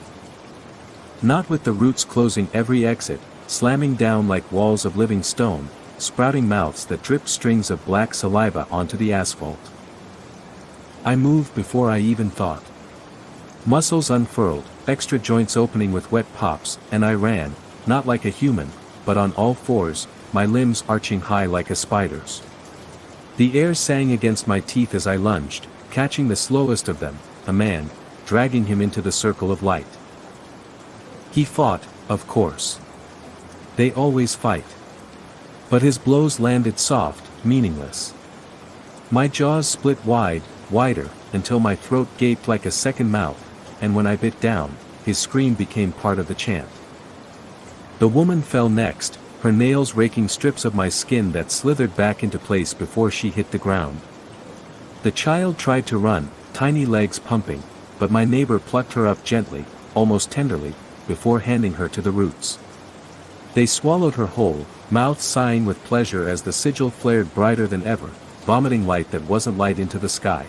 Not with the roots closing every exit, slamming down like walls of living stone, sprouting mouths that dripped strings of black saliva onto the asphalt. I moved before I even thought. Muscles unfurled, extra joints opening with wet pops, and I ran, not like a human, but on all fours, my limbs arching high like a spider's. The air sang against my teeth as I lunged, catching the slowest of them, a man, dragging him into the circle of light. He fought, of course. They always fight. But his blows landed soft, meaningless. My jaws split wide, wider, until my throat gaped like a second mouth, and when I bit down, his scream became part of the chant. The woman fell next, her nails raking strips of my skin that slithered back into place before she hit the ground. The child tried to run, tiny legs pumping, but my neighbor plucked her up gently, almost tenderly, before handing her to the roots. They swallowed her whole, mouth sighing with pleasure as the sigil flared brighter than ever, vomiting light that wasn't light into the sky.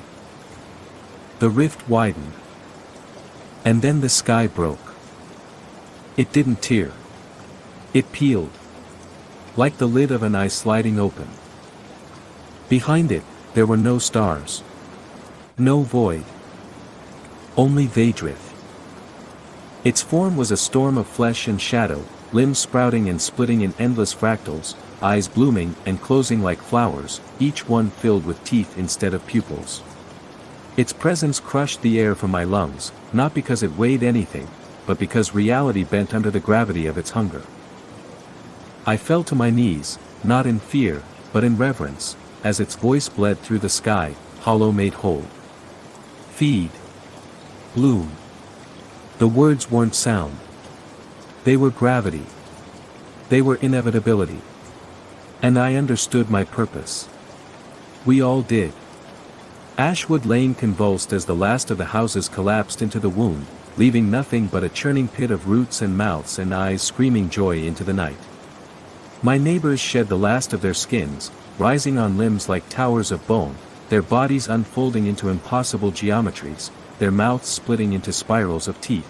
The rift widened. And then the sky broke. It didn't tear. It peeled. Like the lid of an eye sliding open. Behind it, there were no stars. No void. Only Vadrith. Its form was a storm of flesh and shadow, limbs sprouting and splitting in endless fractals, eyes blooming and closing like flowers, each one filled with teeth instead of pupils. Its presence crushed the air from my lungs, not because it weighed anything, but because reality bent under the gravity of its hunger. I fell to my knees, not in fear, but in reverence, as its voice bled through the sky, hollow made whole. Feed. Bloom. The words weren't sound. They were gravity. They were inevitability. And I understood my purpose. We all did. Ashwood Lane convulsed as the last of the houses collapsed into the wound, leaving nothing but a churning pit of roots and mouths and eyes screaming joy into the night. My neighbors shed the last of their skins, rising on limbs like towers of bone, their bodies unfolding into impossible geometries, their mouths splitting into spirals of teeth.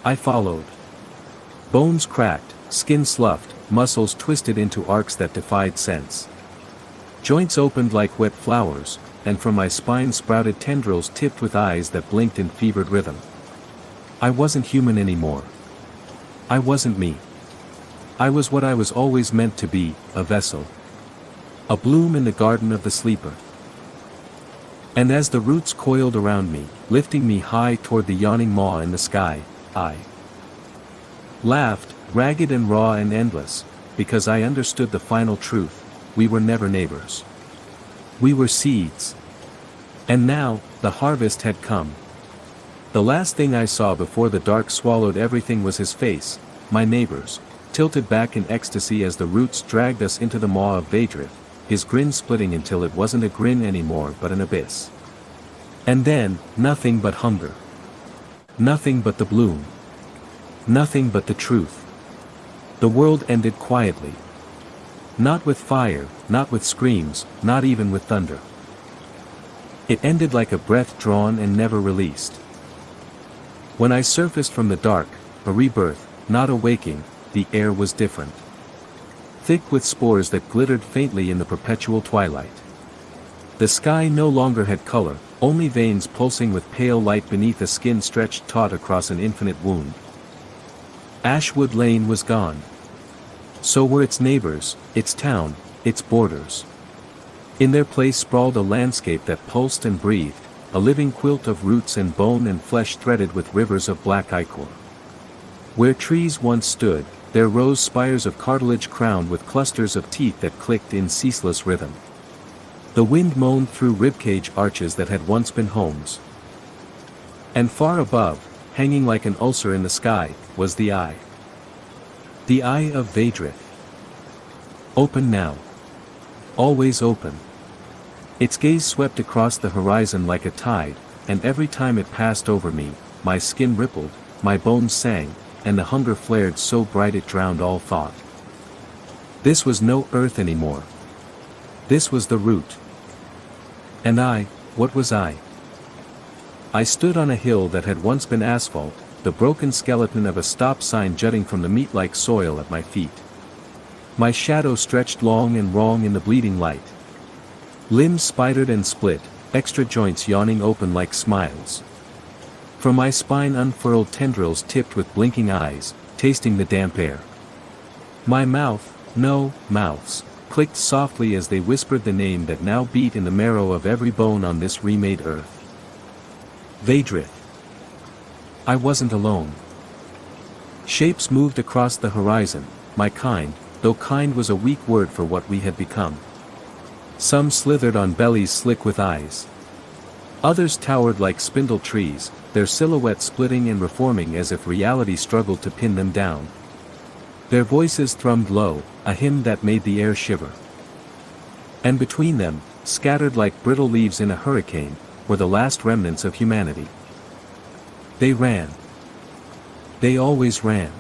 I followed. Bones cracked, skin sloughed, muscles twisted into arcs that defied sense. Joints opened like wet flowers, and from my spine sprouted tendrils tipped with eyes that blinked in fevered rhythm. I wasn't human anymore. I wasn't me. I was what I was always meant to be, a vessel. A bloom in the garden of the sleeper. And as the roots coiled around me, lifting me high toward the yawning maw in the sky, I laughed, ragged and raw and endless, because I understood the final truth: we were never neighbors. We were seeds. And now, the harvest had come. The last thing I saw before the dark swallowed everything was his face, my neighbor's, tilted back in ecstasy as the roots dragged us into the maw of Vadrith, his grin splitting until it wasn't a grin anymore but an abyss. And then, nothing but hunger. Nothing but the bloom. Nothing but the truth. The world ended quietly. Not with fire, not with screams, not even with thunder. It ended like a breath drawn and never released. When I surfaced from the dark, a rebirth, not a waking, the air was different. Thick with spores that glittered faintly in the perpetual twilight. The sky no longer had color, only veins pulsing with pale light beneath a skin stretched taut across an infinite wound. Ashwood Lane was gone. So were its neighbors, its town, its borders. In their place sprawled a landscape that pulsed and breathed, a living quilt of roots and bone and flesh threaded with rivers of black ichor. Where trees once stood, there rose spires of cartilage crowned with clusters of teeth that clicked in ceaseless rhythm. The wind moaned through ribcage arches that had once been homes. And far above, hanging like an ulcer in the sky, was the eye. The eye of Vedrith. Open now. Always open. Its gaze swept across the horizon like a tide, and every time it passed over me, my skin rippled, my bones sang, and the hunger flared so bright it drowned all thought. This was no earth anymore. This was the root. And I, what was I? I stood on a hill that had once been asphalt, the broken skeleton of a stop sign jutting from the meat-like soil at my feet. My shadow stretched long and wrong in the bleeding light. Limbs spidered and split, extra joints yawning open like smiles. From my spine unfurled tendrils tipped with blinking eyes, tasting the damp air. My mouth, no, mouths, clicked softly as they whispered the name that now beat in the marrow of every bone on this remade earth. Vedrith. I wasn't alone. Shapes moved across the horizon, my kind, though kind was a weak word for what we had become. Some slithered on bellies slick with eyes. Others towered like spindle trees, their silhouettes splitting and reforming as if reality struggled to pin them down. Their voices thrummed low, a hymn that made the air shiver. And between them, scattered like brittle leaves in a hurricane, were the last remnants of humanity. They ran. They always ran.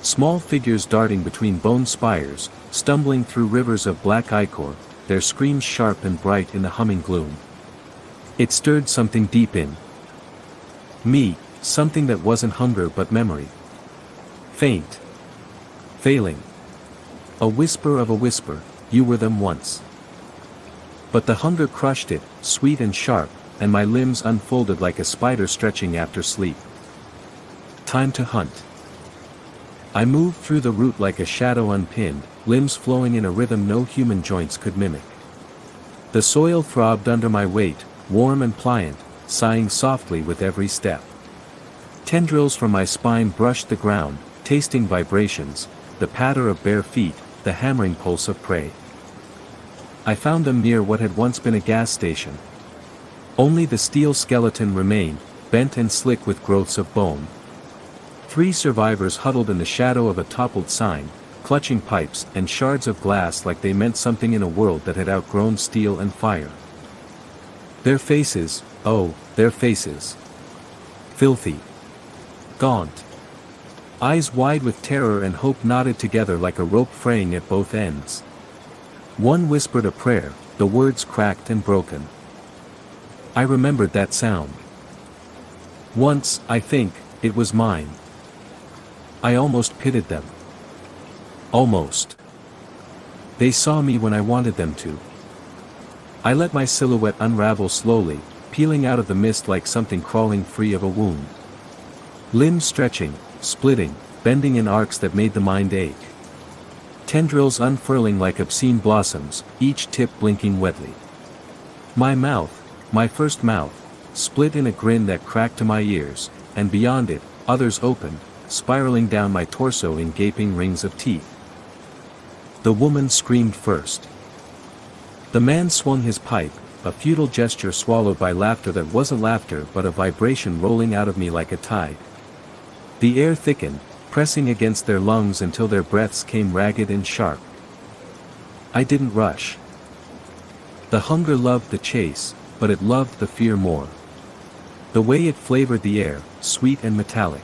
Small figures darting between bone spires, stumbling through rivers of black ichor, their screams sharp and bright in the humming gloom. It stirred something deep in me, something that wasn't hunger but memory. Faint. Failing. A whisper of a whisper, you were them once. But the hunger crushed it, sweet and sharp, and my limbs unfolded like a spider stretching after sleep. Time to hunt. I moved through the root like a shadow unpinned, limbs flowing in a rhythm no human joints could mimic. The soil throbbed under my weight, warm and pliant, sighing softly with every step. Tendrils from my spine brushed the ground, tasting vibrations, the patter of bare feet, the hammering pulse of prey. I found them near what had once been a gas station. Only the steel skeleton remained, bent and slick with growths of bone. 3 survivors huddled in the shadow of a toppled sign, clutching pipes and shards of glass like they meant something in a world that had outgrown steel and fire. Their faces, oh, their faces. Filthy. Gaunt. Eyes wide with terror and hope knotted together like a rope fraying at both ends. One whispered a prayer, the words cracked and broken. I remembered that sound. Once, I think, it was mine. I almost pitied them. Almost. They saw me when I wanted them to. I let my silhouette unravel slowly, peeling out of the mist like something crawling free of a wound. Limbs stretching, splitting, bending in arcs that made the mind ache. Tendrils unfurling like obscene blossoms, each tip blinking wetly. My mouth, my first mouth, split in a grin that cracked to my ears, and beyond it, others opened, spiraling down my torso in gaping rings of teeth. The woman screamed first. The man swung his pipe, a futile gesture swallowed by laughter that wasn't laughter but a vibration rolling out of me like a tide. The air thickened, pressing against their lungs until their breaths came ragged and sharp. I didn't rush. The hunger loved the chase, but it loved the fear more. The way it flavored the air, sweet and metallic.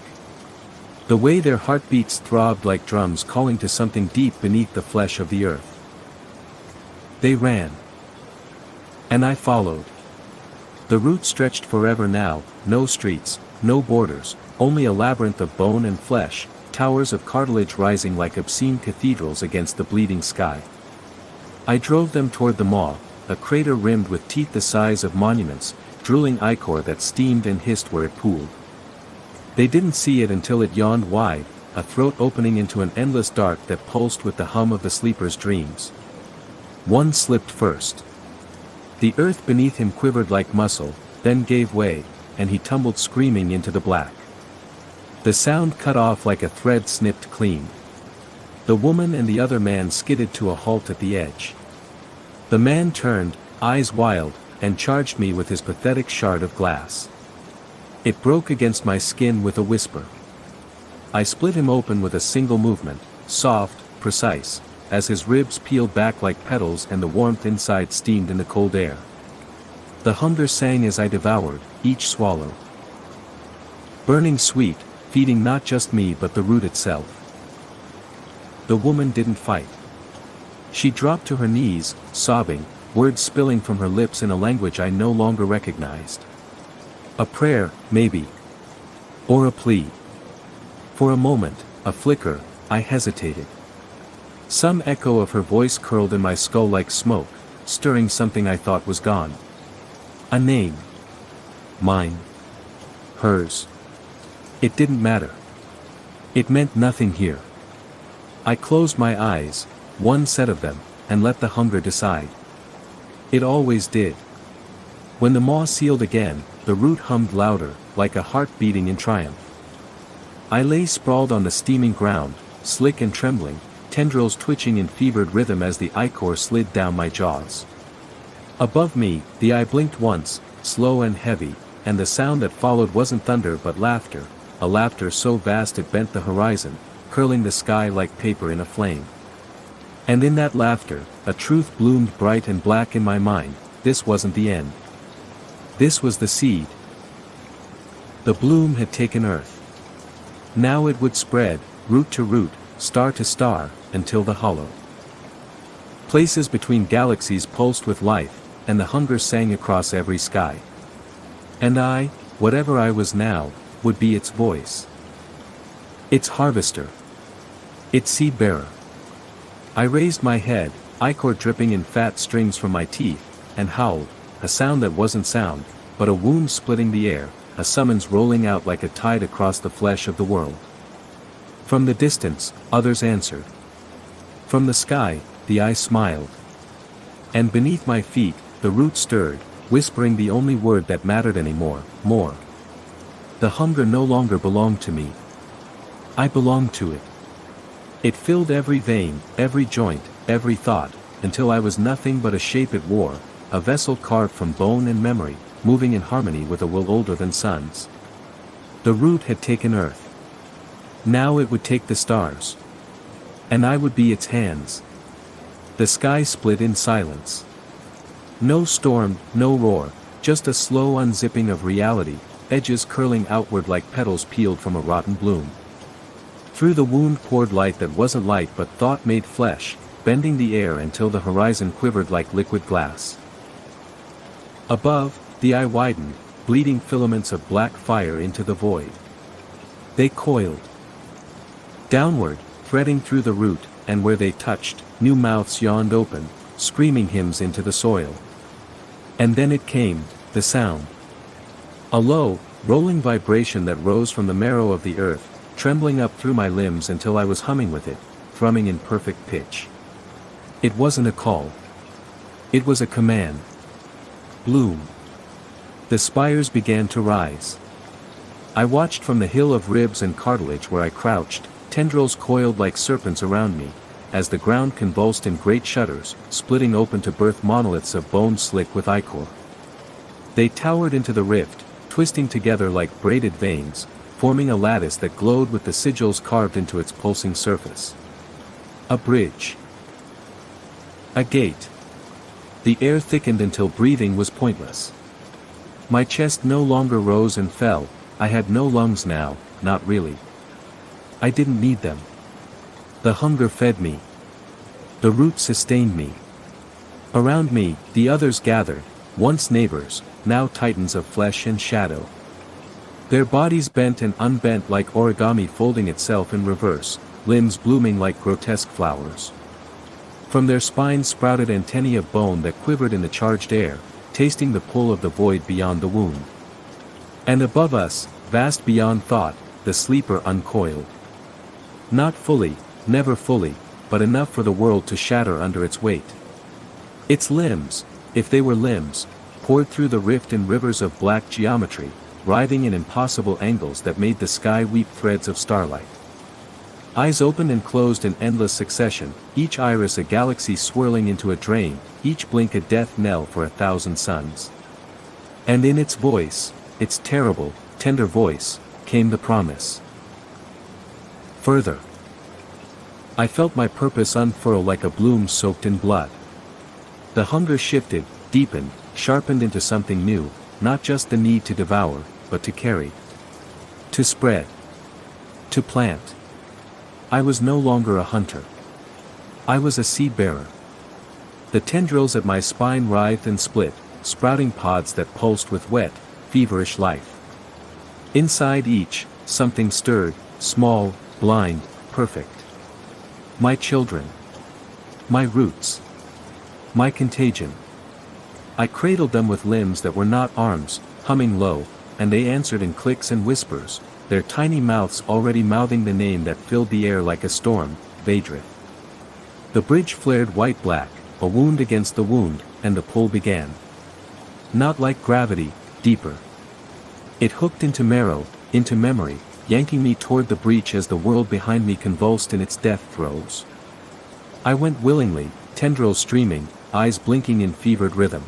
The way their heartbeats throbbed like drums calling to something deep beneath the flesh of the earth. They ran. And I followed. The route stretched forever now, no streets, no borders, only a labyrinth of bone and flesh, towers of cartilage rising like obscene cathedrals against the bleeding sky. I drove them toward the maw, a crater rimmed with teeth the size of monuments, drooling ichor that steamed and hissed where it pooled. They didn't see it until it yawned wide, a throat opening into an endless dark that pulsed with the hum of the sleeper's dreams. One slipped first. The earth beneath him quivered like muscle, then gave way, and he tumbled screaming into the black. The sound cut off like a thread snipped clean. The woman and the other man skidded to a halt at the edge. The man turned, eyes wild, and charged me with his pathetic shard of glass. It broke against my skin with a whisper. I split him open with a single movement, soft, precise, as his ribs peeled back like petals and the warmth inside steamed in the cold air. The hunger sang as I devoured, each swallow burning sweet, feeding not just me but the root itself. The woman didn't fight. She dropped to her knees, sobbing, words spilling from her lips in a language I no longer recognized. A prayer, maybe. Or a plea. For a moment, a flicker, I hesitated. Some echo of her voice curled in my skull like smoke, stirring something I thought was gone. A name. Mine. Hers. It didn't matter. It meant nothing here. I closed my eyes, one set of them, and let the hunger decide. It always did. When the maw sealed again, the root hummed louder, like a heart beating in triumph. I lay sprawled on the steaming ground, slick and trembling, tendrils twitching in fevered rhythm as the ichor slid down my jaws. Above me, the eye blinked once, slow and heavy, and the sound that followed wasn't thunder but laughter, a laughter so vast it bent the horizon, curling the sky like paper in a flame. And in that laughter, a truth bloomed bright and black in my mind: this wasn't the end. This was the seed. The bloom had taken earth. Now it would spread, root to root, star to star, until the hollow places between galaxies pulsed with life, and the hunger sang across every sky. And I, whatever I was now, would be its voice. Its harvester. Its seed-bearer. I raised my head, ichor dripping in fat strings from my teeth, and howled, a sound that wasn't sound, but a wound splitting the air, a summons rolling out like a tide across the flesh of the world. From the distance, others answered. From the sky, the eye smiled. And beneath my feet, the root stirred, whispering the only word that mattered anymore: more. The hunger no longer belonged to me. I belonged to it. It filled every vein, every joint, every thought, until I was nothing but a shape it wore, a vessel carved from bone and memory, moving in harmony with a will older than suns. The root had taken earth. Now it would take the stars. And I would be its hands. The sky split in silence. No storm, no roar, just a slow unzipping of reality, edges curling outward like petals peeled from a rotten bloom. Through the wound poured light that wasn't light but thought made flesh, bending the air until the horizon quivered like liquid glass. Above, the eye widened, bleeding filaments of black fire into the void. They coiled downward, threading through the root, and where they touched, new mouths yawned open, screaming hymns into the soil. And then it came, the sound. A low, rolling vibration that rose from the marrow of the earth, trembling up through my limbs until I was humming with it, thrumming in perfect pitch. It wasn't a call. It was a command. Bloom. The spires began to rise. I watched from the hill of ribs and cartilage where I crouched, tendrils coiled like serpents around me, as the ground convulsed in great shudders, splitting open to birth monoliths of bone slick with ichor. They towered into the rift, twisting together like braided veins, forming a lattice that glowed with the sigils carved into its pulsing surface. A bridge. A gate. The air thickened until breathing was pointless. My chest no longer rose and fell. I had no lungs now, not really. I didn't need them. The hunger fed me. The root sustained me. Around me, the others gathered, once neighbors, now titans of flesh and shadow. Their bodies bent and unbent like origami folding itself in reverse, limbs blooming like grotesque flowers. From their spines sprouted antennae of bone that quivered in the charged air, tasting the pull of the void beyond the wound. And above us, vast beyond thought, the sleeper uncoiled. Not fully, never fully, but enough for the world to shatter under its weight. Its limbs, If they were limbs, poured through the rift in rivers of black geometry, writhing in impossible angles that made the sky weep threads of starlight. Eyes opened and closed in endless succession, each iris a galaxy swirling into a drain, each blink a death knell for 1,000 suns. And in its voice, its terrible, tender voice, came the promise. Further. I felt my purpose unfurl like a bloom soaked in blood. The hunger shifted, deepened, sharpened into something new, not just the need to devour, but to carry. To spread. To plant. I was no longer a hunter. I was a seed bearer. The tendrils at my spine writhed and split, sprouting pods that pulsed with wet, feverish life. Inside each, something stirred, small, blind, perfect. My children. My roots. My contagion. I cradled them with limbs that were not arms, humming low, and they answered in clicks and whispers, their tiny mouths already mouthing the name that filled the air like a storm, Vadrith. The bridge flared white-black, a wound against the wound, and the pull began. Not like gravity, deeper. It hooked into marrow, into memory, yanking me toward the breach as the world behind me convulsed in its death throes. I went willingly, tendrils streaming, eyes blinking in fevered rhythm.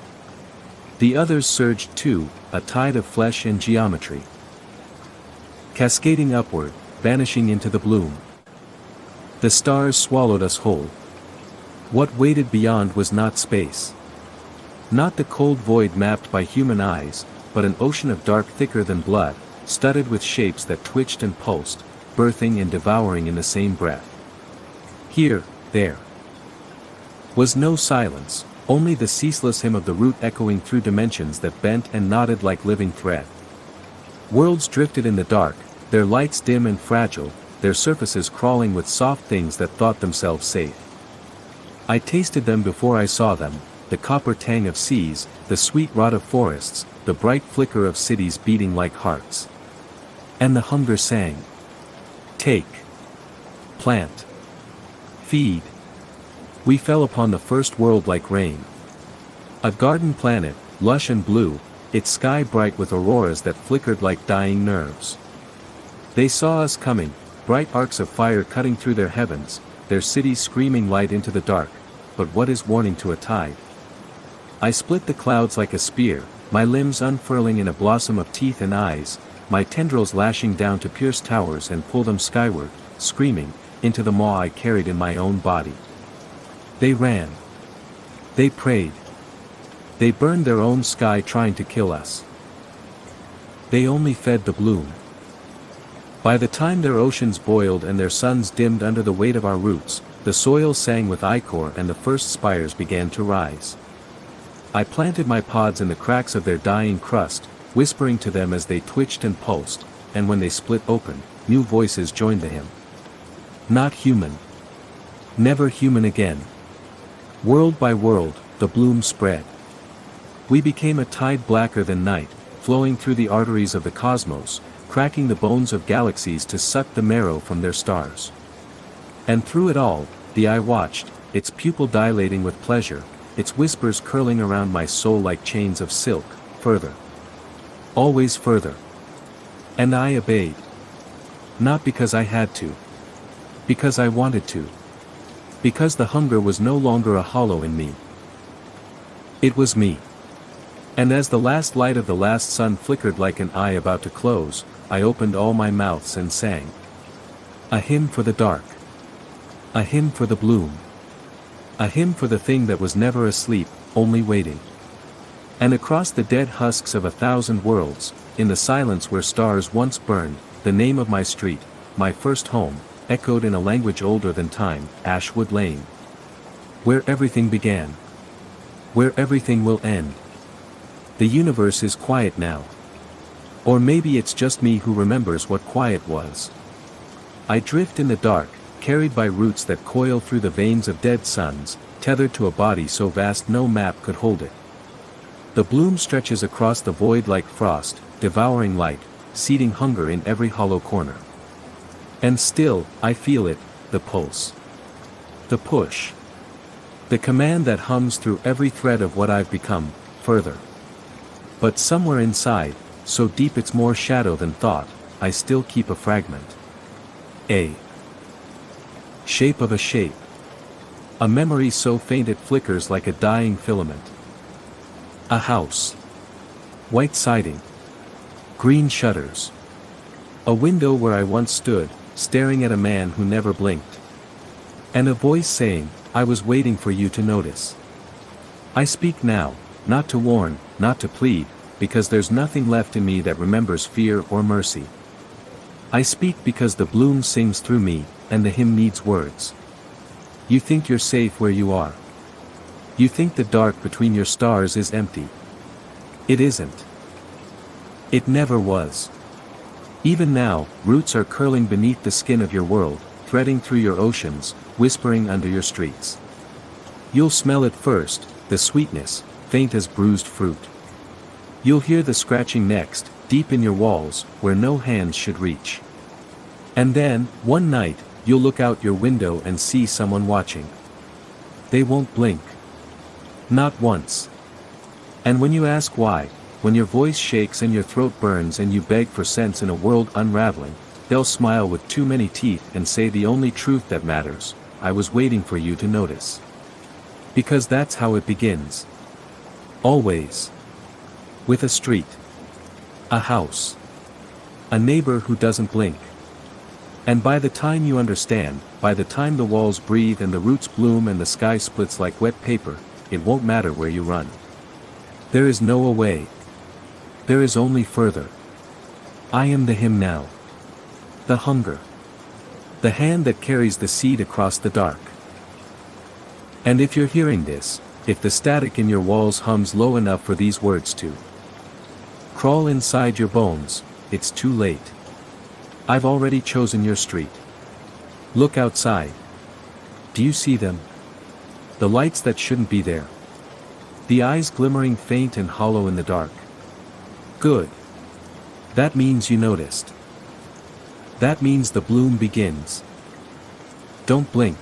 The others surged too, a tide of flesh and geometry. Cascading upward, vanishing into the bloom. The stars swallowed us whole. What waited beyond was not space. Not the cold void mapped by human eyes, but an ocean of dark thicker than blood, studded with shapes that twitched and pulsed, birthing and devouring in the same breath. Here, there. Was no silence, only the ceaseless hymn of the root echoing through dimensions that bent and knotted like living thread. Worlds drifted in the dark, their lights dim and fragile, their surfaces crawling with soft things that thought themselves safe. I tasted them before I saw them, the copper tang of seas, the sweet rot of forests, the bright flicker of cities beating like hearts. And the hunger sang. Take. Plant. Feed. We fell upon the first world like rain. A garden planet, lush and blue, its sky bright with auroras that flickered like dying nerves. They saw us coming, bright arcs of fire cutting through their heavens, their cities screaming light into the dark, but what is warning to a tide? I split the clouds like a spear, my limbs unfurling in a blossom of teeth and eyes, my tendrils lashing down to pierce towers and pull them skyward, screaming, into the maw I carried in my own body. They ran. They prayed. They burned their own sky trying to kill us. They only fed the bloom. By the time their oceans boiled and their suns dimmed under the weight of our roots, the soil sang with ichor and the first spires began to rise. I planted my pods in the cracks of their dying crust, whispering to them as they twitched and pulsed, and when they split open, new voices joined the hymn. Not human. Never human again. World by world, the bloom spread. We became a tide blacker than night, flowing through the arteries of the cosmos, cracking the bones of galaxies to suck the marrow from their stars. And through it all, the eye watched, its pupil dilating with pleasure, its whispers curling around my soul like chains of silk, further. Always further. And I obeyed. Not because I had to. Because I wanted to. Because the hunger was no longer a hollow in me. It was me. And as the last light of the last sun flickered like an eye about to close, I opened all my mouths and sang. A hymn for the dark. A hymn for the bloom. A hymn for the thing that was never asleep, only waiting. And across the dead husks of 1,000 worlds, in the silence where stars once burned, the name of my street, my first home, echoed in a language older than time, Ashwood Lane. Where everything began. Where everything will end. The universe is quiet now. Or maybe it's just me who remembers what quiet was. I drift in the dark, carried by roots that coil through the veins of dead suns, tethered to a body so vast no map could hold it. The bloom stretches across the void like frost, devouring light, seeding hunger in every hollow corner. And still, I feel it, the pulse. The push. The command that hums through every thread of what I've become, further. But somewhere inside, so deep it's more shadow than thought, I still keep a fragment. A shape of a shape. A memory so faint it flickers like a dying filament. A house. White siding. Green shutters. A window where I once stood, staring at a man who never blinked. And a voice saying, I was waiting for you to notice. I speak now, not to warn, not to plead, because there's nothing left in me that remembers fear or mercy. I speak because the bloom sings through me, and the hymn needs words. You think you're safe where you are. You think the dark between your stars is empty. It isn't. It never was. Even now, roots are curling beneath the skin of your world, threading through your oceans, whispering under your streets. You'll smell it first, the sweetness, faint as bruised fruit. You'll hear the scratching next, deep in your walls, where no hands should reach. And then, one night, you'll look out your window and see someone watching. They won't blink. Not once. And when you ask why, when your voice shakes and your throat burns and you beg for sense in a world unraveling, they'll smile with too many teeth and say the only truth that matters, I was waiting for you to notice. Because that's how it begins. Always. With a street. A house. A neighbor who doesn't blink. And by the time you understand, by the time the walls breathe and the roots bloom and the sky splits like wet paper, it won't matter where you run. There is no away. There is only further. I am the hymn now. The hunger. The hand that carries the seed across the dark. And if you're hearing this, if the static in your walls hums low enough for these words to crawl inside your bones, it's too late. I've already chosen your street. Look outside. Do you see them? The lights that shouldn't be there. The eyes glimmering faint and hollow in the dark. Good. That means you noticed. That means the bloom begins. Don't blink.